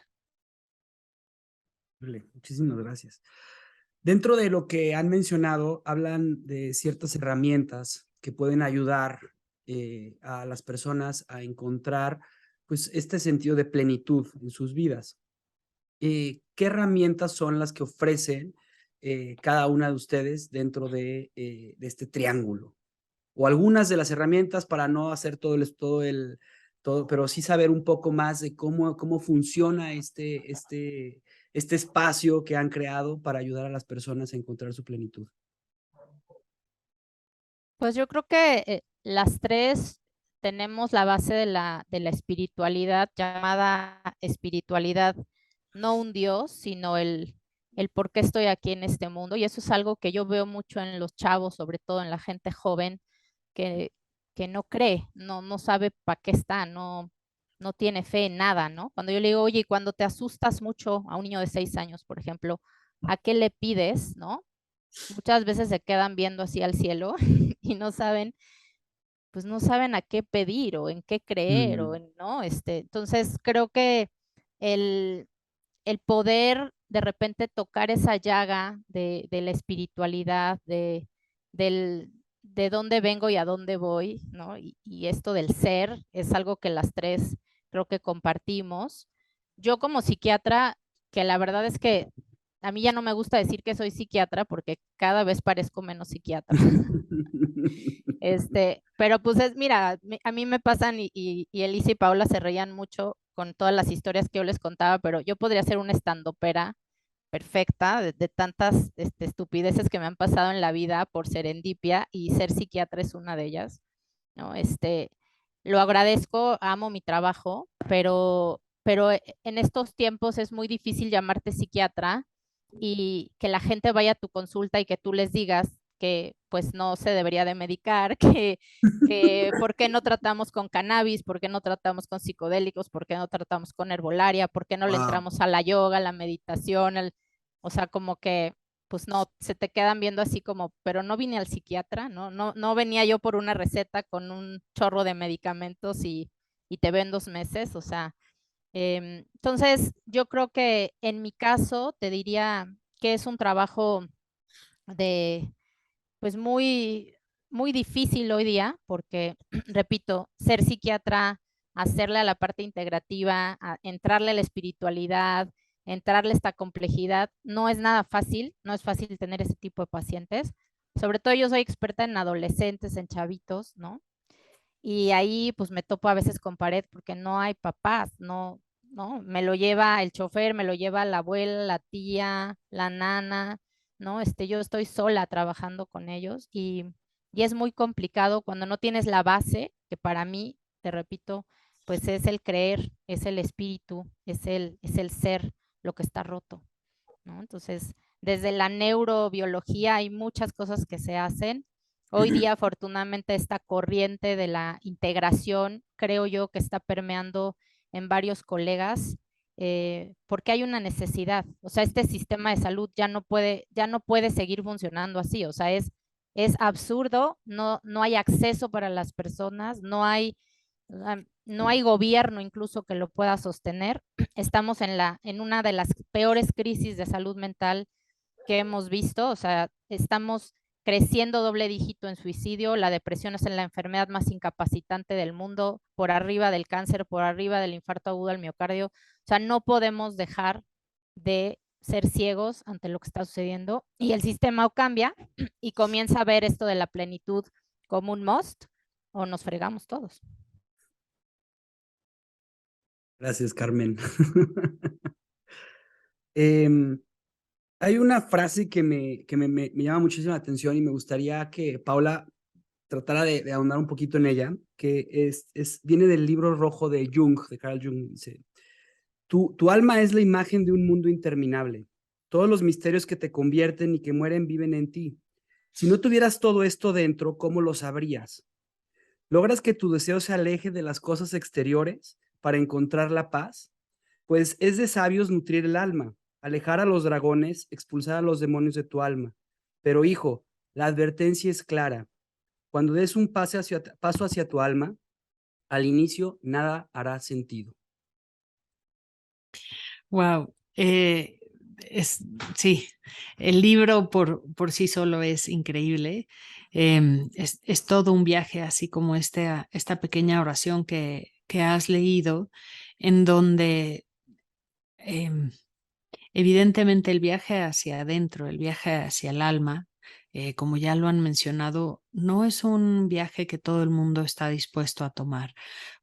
Muchísimas gracias. Dentro de lo que han mencionado, hablan de ciertas herramientas que pueden ayudar a las personas a encontrar pues este sentido de plenitud en sus vidas. ¿Qué herramientas son las que ofrecen cada una de ustedes dentro de este triángulo? O algunas de las herramientas para no hacer todo, pero sí saber un poco más de cómo funciona este espacio que han creado para ayudar a las personas a encontrar su plenitud. Pues yo creo que las tres tenemos la base de la espiritualidad, llamada espiritualidad, no un Dios, sino el por qué estoy aquí en este mundo. Y eso es algo que yo veo mucho en los chavos, sobre todo en la gente joven, que, que no cree, no sabe para qué está, no tiene fe en nada, ¿no? Cuando yo le digo, oye, cuando te asustas mucho a un niño de 6 años, por ejemplo, ¿a qué le pides, no? Muchas veces se quedan viendo así al cielo y no saben, pues no saben a qué pedir o en qué creer o en, ¿no? Entonces creo que el, el poder de repente tocar esa llaga de la espiritualidad, del, de dónde vengo y a dónde voy, ¿no? Y esto del ser es algo que las tres creo que compartimos. Yo como psiquiatra, que la verdad es que a mí ya no me gusta decir que soy psiquiatra porque cada vez parezco menos psiquiatra. Pero pues mira, a mí me pasan y Elisa y Paula se reían mucho con todas las historias que yo les contaba, pero yo podría ser una estandopera perfecta de tantas estupideces que me han pasado en la vida por serendipia y ser psiquiatra es una de ellas, ¿no? Lo agradezco, amo mi trabajo, pero en estos tiempos es muy difícil llamarte psiquiatra y que la gente vaya a tu consulta y que tú les digas que pues no se debería de medicar, que por qué no tratamos con cannabis, por qué no tratamos con psicodélicos, por qué no tratamos con herbolaria, por qué no le entramos a la yoga, a la meditación, o sea, como que pues no, se te quedan viendo así como, pero no vine al psiquiatra, no venía yo por una receta con un chorro de medicamentos y te ven 2 meses, o sea, entonces yo creo que en mi caso te diría que es un trabajo de, pues muy difícil hoy día, porque, repito, ser psiquiatra, hacerle a la parte integrativa, entrarle a la espiritualidad, entrarle a esta complejidad, no es nada fácil, no es fácil tener ese tipo de pacientes. Sobre todo yo soy experta en adolescentes, en chavitos, ¿no? Y ahí pues me topo a veces con pared porque no hay papás, no, me lo lleva el chofer, me lo lleva la abuela, la tía, la nana, ¿no? Yo estoy sola trabajando con ellos y es muy complicado cuando no tienes la base, que para mí, te repito, pues es el creer, es el espíritu, es el ser lo que está roto, ¿no? Entonces, desde la neurobiología hay muchas cosas que se hacen. Hoy día, afortunadamente, esta corriente de la integración, creo yo que está permeando en varios colegas, porque hay una necesidad. O sea, este sistema de salud ya no puede seguir funcionando así. O sea, es absurdo, no hay acceso para las personas, no hay gobierno incluso que lo pueda sostener. Estamos en una de las peores crisis de salud mental que hemos visto, o sea, estamos creciendo doble dígito en suicidio, la depresión es la enfermedad más incapacitante del mundo, por arriba del cáncer, por arriba del infarto agudo al miocardio, o sea, no podemos dejar de ser ciegos ante lo que está sucediendo y el sistema o cambia y comienza a ver esto de la plenitud como un must o nos fregamos todos. Gracias, Carmen. Hay una frase que me llama muchísima atención y me gustaría que Paula tratara de ahondar un poquito en ella, que viene del libro rojo de Jung, de Carl Jung. Dice, Tu alma es la imagen de un mundo interminable. Todos los misterios que te convierten y que mueren viven en ti. Si no tuvieras todo esto dentro, ¿cómo lo sabrías? ¿Logras que tu deseo se aleje de las cosas exteriores para encontrar la paz? Pues es de sabios nutrir el alma, alejar a los dragones, expulsar a los demonios de tu alma. Pero hijo, la advertencia es clara. Cuando des un paso hacia tu alma, al inicio nada hará sentido. Wow. Sí, el libro por sí solo es increíble. Es todo un viaje, así como esta pequeña oración que has leído, en donde evidentemente el viaje hacia adentro, el viaje hacia el alma, como ya lo han mencionado, no es un viaje que todo el mundo está dispuesto a tomar,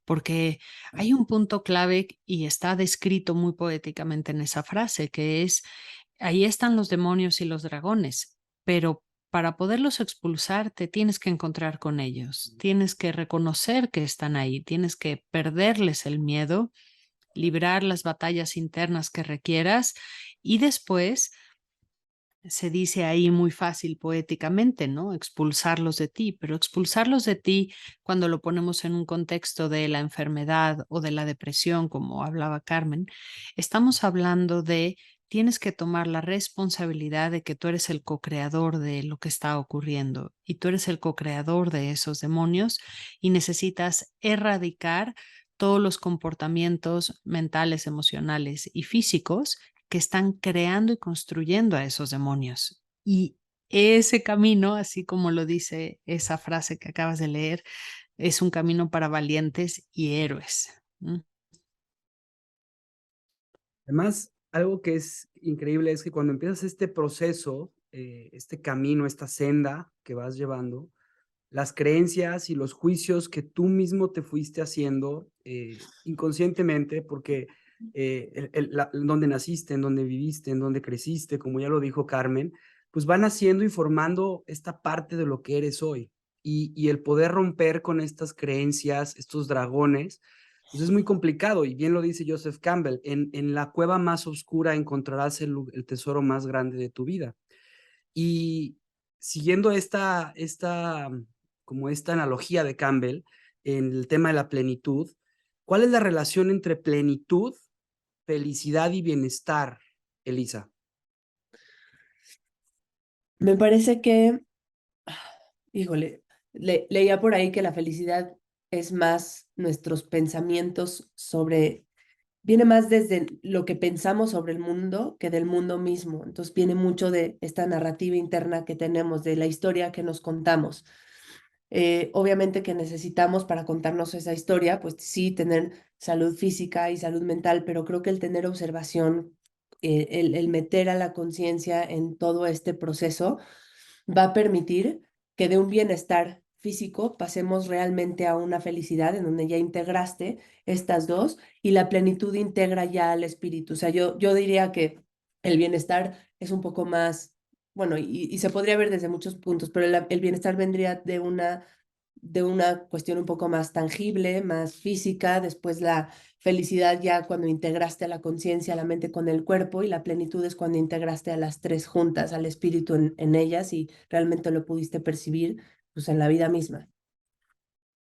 porque hay un punto clave y está descrito muy poéticamente en esa frase, que es, ahí están los demonios y los dragones, pero para poderlos expulsar te tienes que encontrar con ellos, tienes que reconocer que están ahí, tienes que perderles el miedo, librar las batallas internas que requieras y después se dice ahí muy fácil poéticamente, ¿no? Expulsarlos de ti, pero expulsarlos de ti cuando lo ponemos en un contexto de la enfermedad o de la depresión, como hablaba Carmen, estamos hablando de tienes que tomar la responsabilidad de que tú eres el co-creador de lo que está ocurriendo y tú eres el co-creador de esos demonios y necesitas erradicar todos los comportamientos mentales, emocionales y físicos que están creando y construyendo a esos demonios. Y ese camino, así como lo dice esa frase que acabas de leer, es un camino para valientes y héroes. Además, algo que es increíble es que cuando empiezas este proceso, este camino, esta senda que vas llevando, las creencias y los juicios que tú mismo te fuiste haciendo inconscientemente, porque donde naciste, en donde viviste, en donde creciste, como ya lo dijo Carmen, pues van haciendo y formando esta parte de lo que eres hoy. Y el poder romper con estas creencias, estos dragones, pues es muy complicado. Y bien lo dice Joseph Campbell, en la cueva más oscura encontrarás el tesoro más grande de tu vida. Y siguiendo como esta analogía de Campbell en el tema de la plenitud, ¿cuál es la relación entre plenitud, felicidad y bienestar, Elisa? Me parece que, híjole, leía por ahí que la felicidad es más nuestros pensamientos sobre, viene más desde lo que pensamos sobre el mundo que del mundo mismo. Entonces viene mucho de esta narrativa interna que tenemos, de la historia que nos contamos. Obviamente que necesitamos para contarnos esa historia, pues sí, tener salud física y salud mental, pero creo que el tener observación, el meter a la conciencia en todo este proceso, va a permitir que de un bienestar físico pasemos realmente a una felicidad en donde ya integraste estas dos y la plenitud integra ya al espíritu. O sea, yo diría que el bienestar es un poco más, bueno, y se podría ver desde muchos puntos, pero el bienestar vendría de una cuestión un poco más tangible, más física, después la felicidad ya cuando integraste a la conciencia, a la mente con el cuerpo, y la plenitud es cuando integraste a las tres juntas, al espíritu en ellas y realmente lo pudiste percibir pues en la vida misma.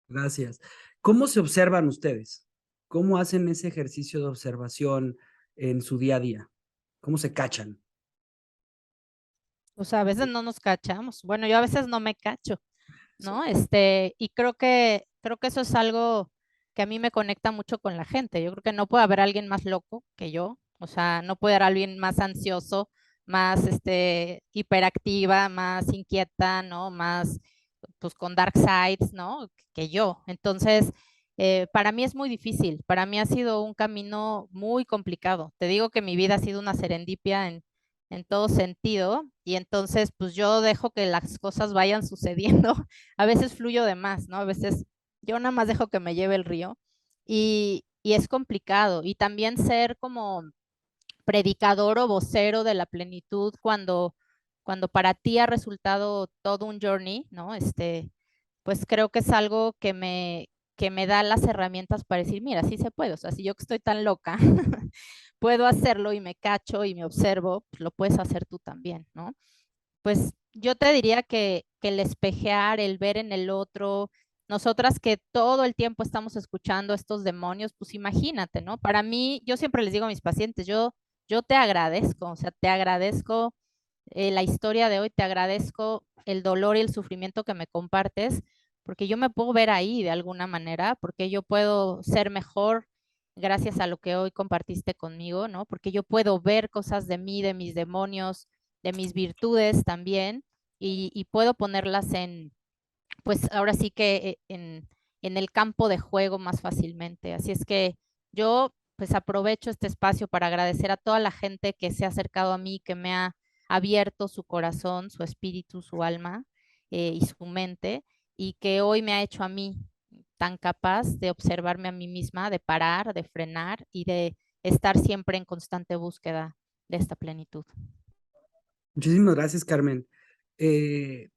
Gracias. ¿Cómo se observan ustedes? ¿Cómo hacen ese ejercicio de observación en su día a día? ¿Cómo se cachan? O sea, a veces no nos cachamos. Bueno, yo a veces no me cacho, ¿no? Y creo que eso es algo que a mí me conecta mucho con la gente. Yo creo que no puede haber alguien más loco que yo. O sea, no puede haber alguien más ansioso, más hiperactiva, más inquieta, ¿no? Más, pues con dark sides, ¿no? Que yo. Entonces, para mí es muy difícil. Para mí ha sido un camino muy complicado. Te digo que mi vida ha sido una serendipia en todo sentido, y entonces pues yo dejo que las cosas vayan sucediendo. A veces fluyo de más, ¿no? A veces yo nada más dejo que me lleve el río, y es complicado. Y también ser como predicador o vocero de la plenitud cuando para ti ha resultado todo un journey, ¿no? Pues creo que es algo que me da las herramientas para decir, mira, sí se puede, o sea, si yo que estoy tan loca puedo hacerlo y me cacho y me observo, pues lo puedes hacer tú también, ¿no? Pues yo te diría que el espejear, el ver en el otro, nosotras que todo el tiempo estamos escuchando estos demonios, pues imagínate, ¿no? Para mí, yo siempre les digo a mis pacientes, yo te agradezco, o sea, te agradezco la historia de hoy, te agradezco el dolor y el sufrimiento que me compartes, porque yo me puedo ver ahí de alguna manera, porque yo puedo ser mejor gracias a lo que hoy compartiste conmigo, ¿no? Porque yo puedo ver cosas de mí, de mis demonios, de mis virtudes también, y puedo ponerlas en, pues ahora sí que en el campo de juego más fácilmente. Así es que yo pues aprovecho este espacio para agradecer a toda la gente que se ha acercado a mí, que me ha abierto su corazón, su espíritu, su alma y su mente, y que hoy me ha hecho a mí tan capaz de observarme a mí misma, de parar, de frenar y de estar siempre en constante búsqueda de esta plenitud. Muchísimas gracias, Carmen.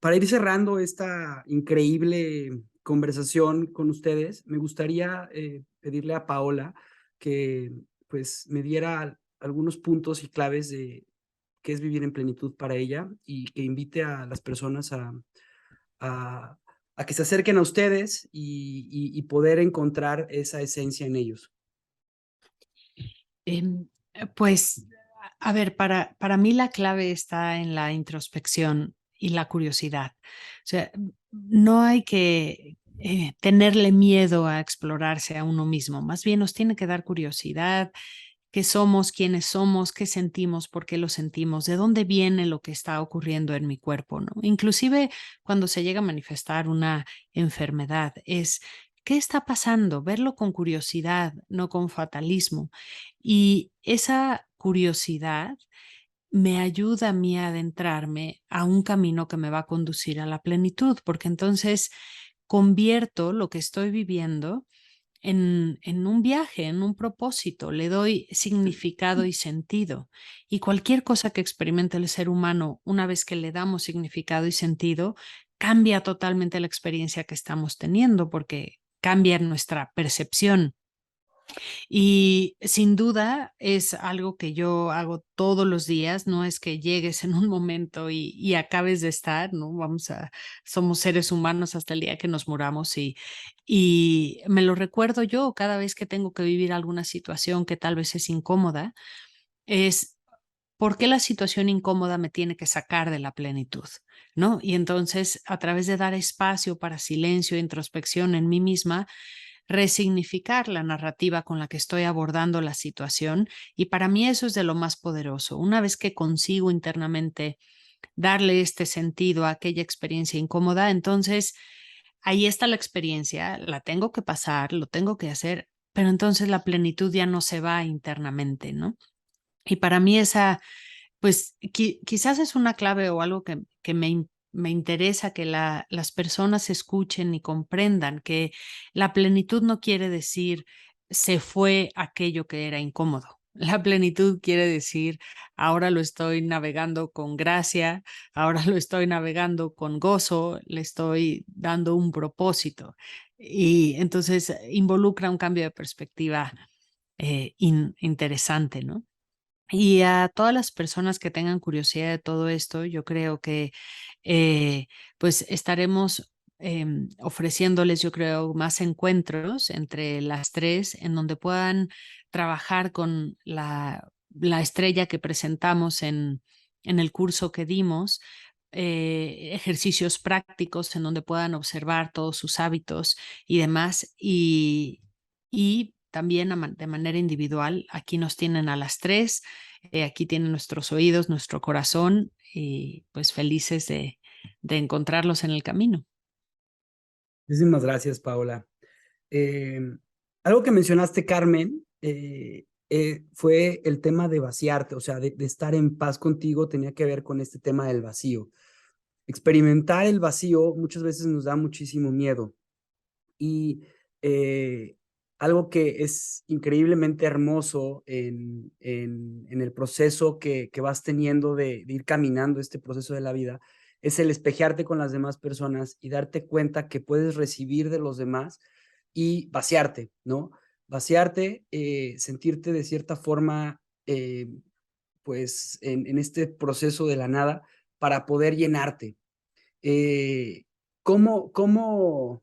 Para ir cerrando esta increíble conversación con ustedes, me gustaría pedirle a Paola que pues me diera algunos puntos y claves de qué es vivir en plenitud para ella y que invite a las personas a, a que se acerquen a ustedes y poder encontrar esa esencia en ellos. Pues, a ver, para mí la clave está en la introspección y la curiosidad. O sea, no hay que tenerle miedo a explorarse a uno mismo, más bien nos tiene que dar curiosidad, qué somos, quiénes somos, qué sentimos, por qué lo sentimos, de dónde viene lo que está ocurriendo en mi cuerpo, ¿no? Inclusive cuando se llega a manifestar una enfermedad, es qué está pasando, verlo con curiosidad, no con fatalismo. Y esa curiosidad me ayuda a mí a adentrarme a un camino que me va a conducir a la plenitud, porque entonces convierto lo que estoy viviendo en un viaje, en un propósito, le doy significado y sentido. Y cualquier cosa que experimente el ser humano, una vez que le damos significado y sentido, cambia totalmente la experiencia que estamos teniendo, porque cambia nuestra percepción. Y sin duda es algo que yo hago todos los días, no es que llegues en un momento y acabes de estar, ¿no? Somos seres humanos hasta el día que nos muramos y me lo recuerdo yo cada vez que tengo que vivir alguna situación que tal vez es incómoda, es ¿por qué la situación incómoda me tiene que sacar de la plenitud? ¿No? Y entonces, a través de dar espacio para silencio e introspección en mí misma, resignificar la narrativa con la que estoy abordando la situación y para mí eso es de lo más poderoso. Una vez que consigo internamente darle este sentido a aquella experiencia incómoda, entonces ahí está la experiencia, la tengo que pasar, lo tengo que hacer, pero entonces la plenitud ya no se va internamente, ¿no? Y para mí esa, pues quizás es una clave o algo que me interesa que las personas escuchen y comprendan que la plenitud no quiere decir se fue aquello que era incómodo. La plenitud quiere decir ahora lo estoy navegando con gracia, ahora lo estoy navegando con gozo, le estoy dando un propósito. Y entonces involucra un cambio de perspectiva interesante, ¿no? Y a todas las personas que tengan curiosidad de todo esto, yo creo que pues estaremos ofreciéndoles, yo creo, más encuentros entre las tres en donde puedan trabajar con la estrella que presentamos en el curso que dimos, ejercicios prácticos en donde puedan observar todos sus hábitos y demás. Y también de manera individual, aquí nos tienen a las tres. Aquí tienen nuestros oídos, nuestro corazón y pues felices de encontrarlos en el camino. Muchísimas gracias, Paola. Algo que mencionaste, Carmen, fue el tema de vaciarte, o sea, de estar en paz contigo, tenía que ver con este tema del vacío. Experimentar el vacío muchas veces nos da muchísimo miedo y algo que es increíblemente hermoso en el proceso que vas teniendo de ir caminando este proceso de la vida es el espejearte con las demás personas y darte cuenta que puedes recibir de los demás y vaciarte, ¿no? Vaciarte, sentirte de cierta forma, pues, en este proceso de la nada para poder llenarte. Eh, ¿cómo, cómo,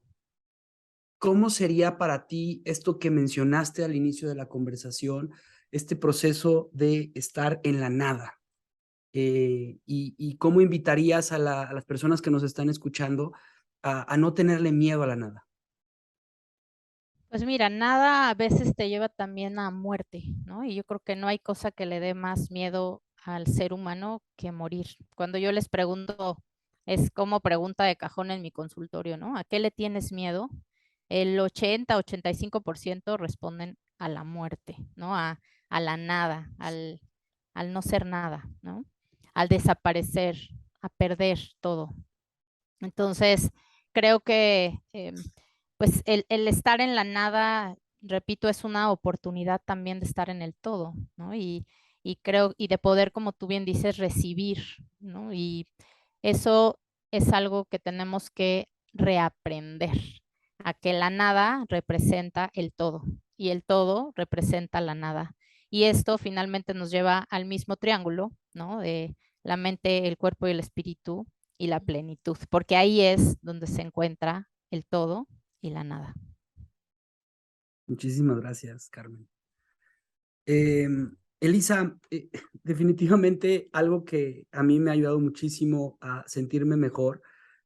¿Cómo sería para ti esto que mencionaste al inicio de la conversación, este proceso de estar en la nada? Y cómo invitarías a las personas que nos están escuchando a no tenerle miedo a la nada. Pues mira, nada a veces te lleva también a muerte, ¿no? Y yo creo que no hay cosa que le dé más miedo al ser humano que morir. Cuando yo les pregunto, es como pregunta de cajón en mi consultorio, ¿no? ¿A qué le tienes miedo? El 80-85% responden a la muerte, ¿no? A la nada, al no ser nada, ¿no? Al desaparecer, a perder todo. Entonces, creo que pues el estar en la nada, repito, es una oportunidad también de estar en el todo, ¿no? Y creo, y de poder, como tú bien dices, recibir, ¿no? Y eso es algo que tenemos que reaprender, a que la nada representa el todo y el todo representa la nada. Y esto finalmente nos lleva al mismo triángulo, ¿no? De la mente, el cuerpo y el espíritu y la plenitud, porque ahí es donde se encuentra el todo y la nada. Muchísimas gracias, Carmen. Elisa, definitivamente algo que a mí me ha ayudado muchísimo a sentirme mejor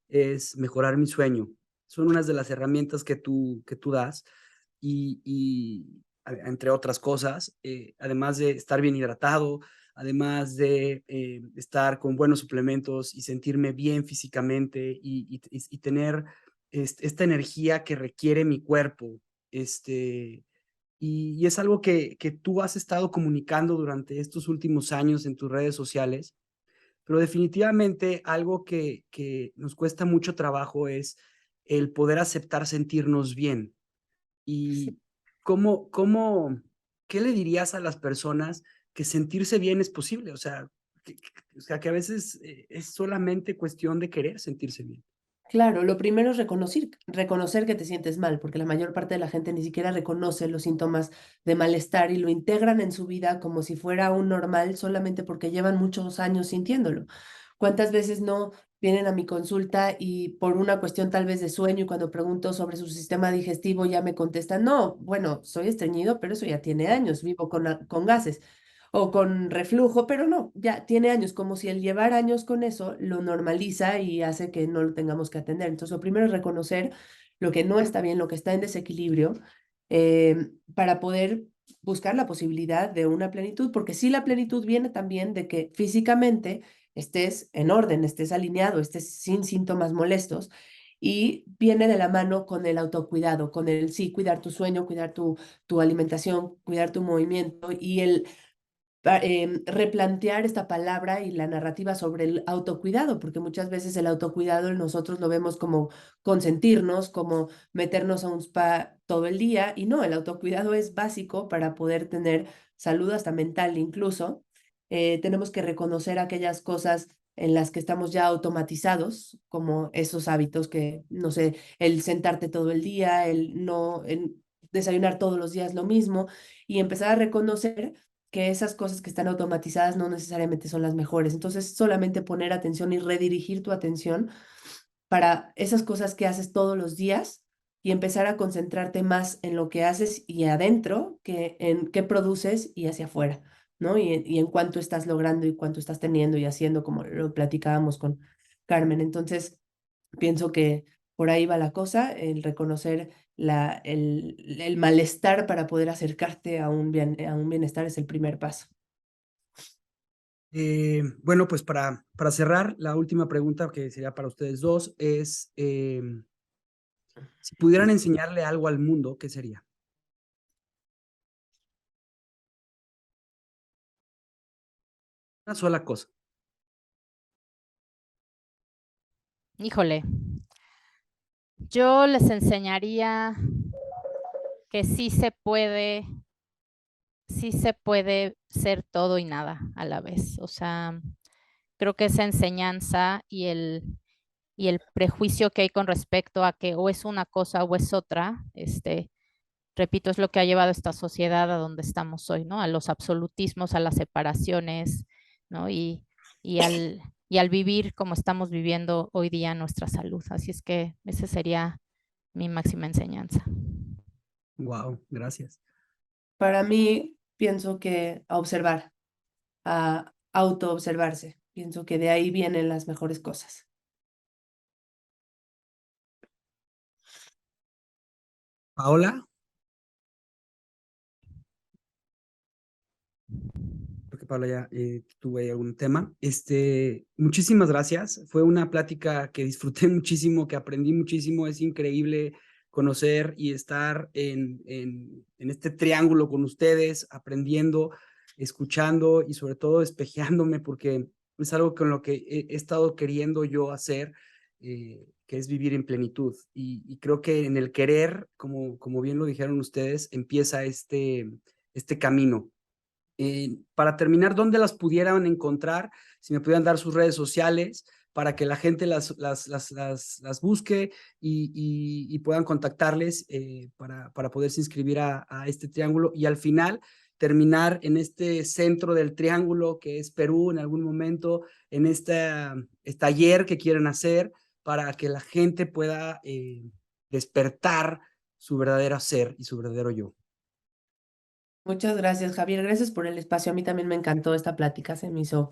es mejorar mi sueño. Son unas de las herramientas que tú das entre otras cosas, además de estar bien hidratado, además de estar con buenos suplementos y sentirme bien físicamente y tener esta energía que requiere mi cuerpo. Y es algo que tú has estado comunicando durante estos últimos años en tus redes sociales, pero definitivamente algo que nos cuesta mucho trabajo es el poder aceptar sentirnos bien. ¿Y qué le dirías a las personas que sentirse bien es posible? O sea, que a veces es solamente cuestión de querer sentirse bien. Claro, lo primero es reconocer que te sientes mal, porque la mayor parte de la gente ni siquiera reconoce los síntomas de malestar y lo integran en su vida como si fuera un normal solamente porque llevan muchos años sintiéndolo. ¿Cuántas veces no vienen a mi consulta y por una cuestión tal vez de sueño y cuando pregunto sobre su sistema digestivo ya me contestan, no, bueno, soy estreñido, pero eso ya tiene años, vivo con gases o con reflujo, pero no, ya tiene años, como si el llevar años con eso lo normaliza y hace que no lo tengamos que atender. Entonces, lo primero es reconocer lo que no está bien, lo que está en desequilibrio, para poder buscar la posibilidad de una plenitud, porque sí, la plenitud viene también de que físicamente estés en orden, estés alineado, estés sin síntomas molestos. Y viene de la mano con el autocuidado, con el sí, cuidar tu sueño, cuidar tu alimentación, cuidar tu movimiento y el replantear esta palabra y la narrativa sobre el autocuidado, porque muchas veces el autocuidado nosotros lo vemos como consentirnos, como meternos a un spa todo el día, y no, el autocuidado es básico para poder tener salud hasta mental incluso. Tenemos que reconocer aquellas cosas en las que estamos ya automatizados, como esos hábitos que, no sé, el sentarte todo el día, el desayunar todos los días lo mismo, y empezar a reconocer que esas cosas que están automatizadas no necesariamente son las mejores. Entonces, solamente poner atención y redirigir tu atención para esas cosas que haces todos los días y empezar a concentrarte más en lo que haces y adentro que en qué produces y hacia afuera, ¿no? Y en cuánto estás logrando y cuánto estás teniendo y haciendo, como lo platicábamos con Carmen. Entonces, pienso que por ahí va la cosa, el reconocer el malestar para poder acercarte a a un bienestar es el primer paso. Bueno, pues para cerrar, la última pregunta que sería para ustedes dos es, si pudieran enseñarle algo al mundo, ¿qué sería? Una sola cosa. Híjole, yo les enseñaría que sí se puede ser todo y nada a la vez. O sea, creo que esa enseñanza y el prejuicio que hay con respecto a que o es una cosa o es otra, repito, es lo que ha llevado esta sociedad a donde estamos hoy, ¿no? A los absolutismos, a las separaciones, ¿no? Y al vivir como estamos viviendo hoy día nuestra salud. Así es que esa sería mi máxima enseñanza. Wow, gracias. Para mí, pienso que a observar, a autoobservarse. Pienso que de ahí vienen las mejores cosas. Paola. Creo que Paola ya tuvo ahí algún tema. Muchísimas gracias. Fue una plática que disfruté muchísimo, que aprendí muchísimo. Es increíble conocer y estar en este triángulo con ustedes, aprendiendo, escuchando y sobre todo espejeándome, porque es algo con lo que he estado queriendo yo hacer, que es vivir en plenitud. Y creo que en el querer, como bien lo dijeron ustedes, empieza este camino. Para terminar, ¿dónde las pudieran encontrar? Si me pudieran dar sus redes sociales para que la gente las busque y puedan contactarles para poderse inscribir a este triángulo. Y al final, terminar en este centro del triángulo que es Perú en algún momento, en este taller que quieren hacer para que la gente pueda despertar su verdadero ser y su verdadero yo. Muchas gracias, Javier. Gracias por el espacio. A mí también me encantó esta plática, se me hizo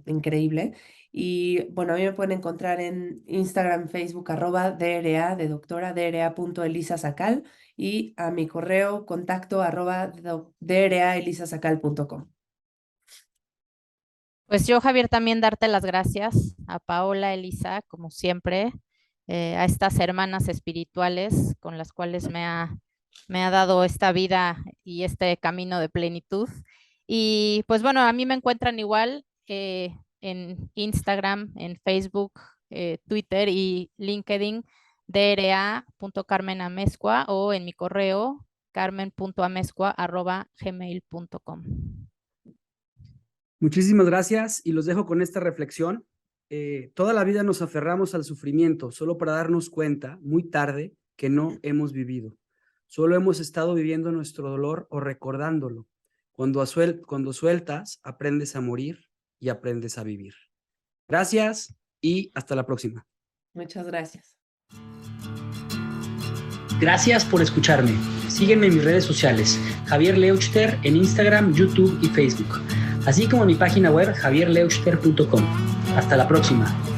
increíble. Y bueno, a mí me pueden encontrar en Instagram, Facebook, @DRA de doctora, dra.elisasacal, y a mi correo contacto @draelisasacal.com. Pues yo, Javier, también darte las gracias a Paola, Elisa, como siempre, a estas hermanas espirituales con las cuales me ha dado esta vida y este camino de plenitud. Y pues bueno, a mí me encuentran igual en Instagram, en Facebook, Twitter y LinkedIn, dra.carmenamezcua, o en mi correo carmen.amezcua@gmail.com. Muchísimas gracias y los dejo con esta reflexión. Toda la vida nos aferramos al sufrimiento solo para darnos cuenta, muy tarde, que no hemos vivido. Solo hemos estado viviendo nuestro dolor o recordándolo. Cuando sueltas, aprendes a morir y aprendes a vivir. Gracias y hasta la próxima. Muchas gracias. Gracias por escucharme. Sígueme en mis redes sociales, Javier Leuchter en Instagram, YouTube y Facebook, así como en mi página web javierleuchter.com. Hasta la próxima.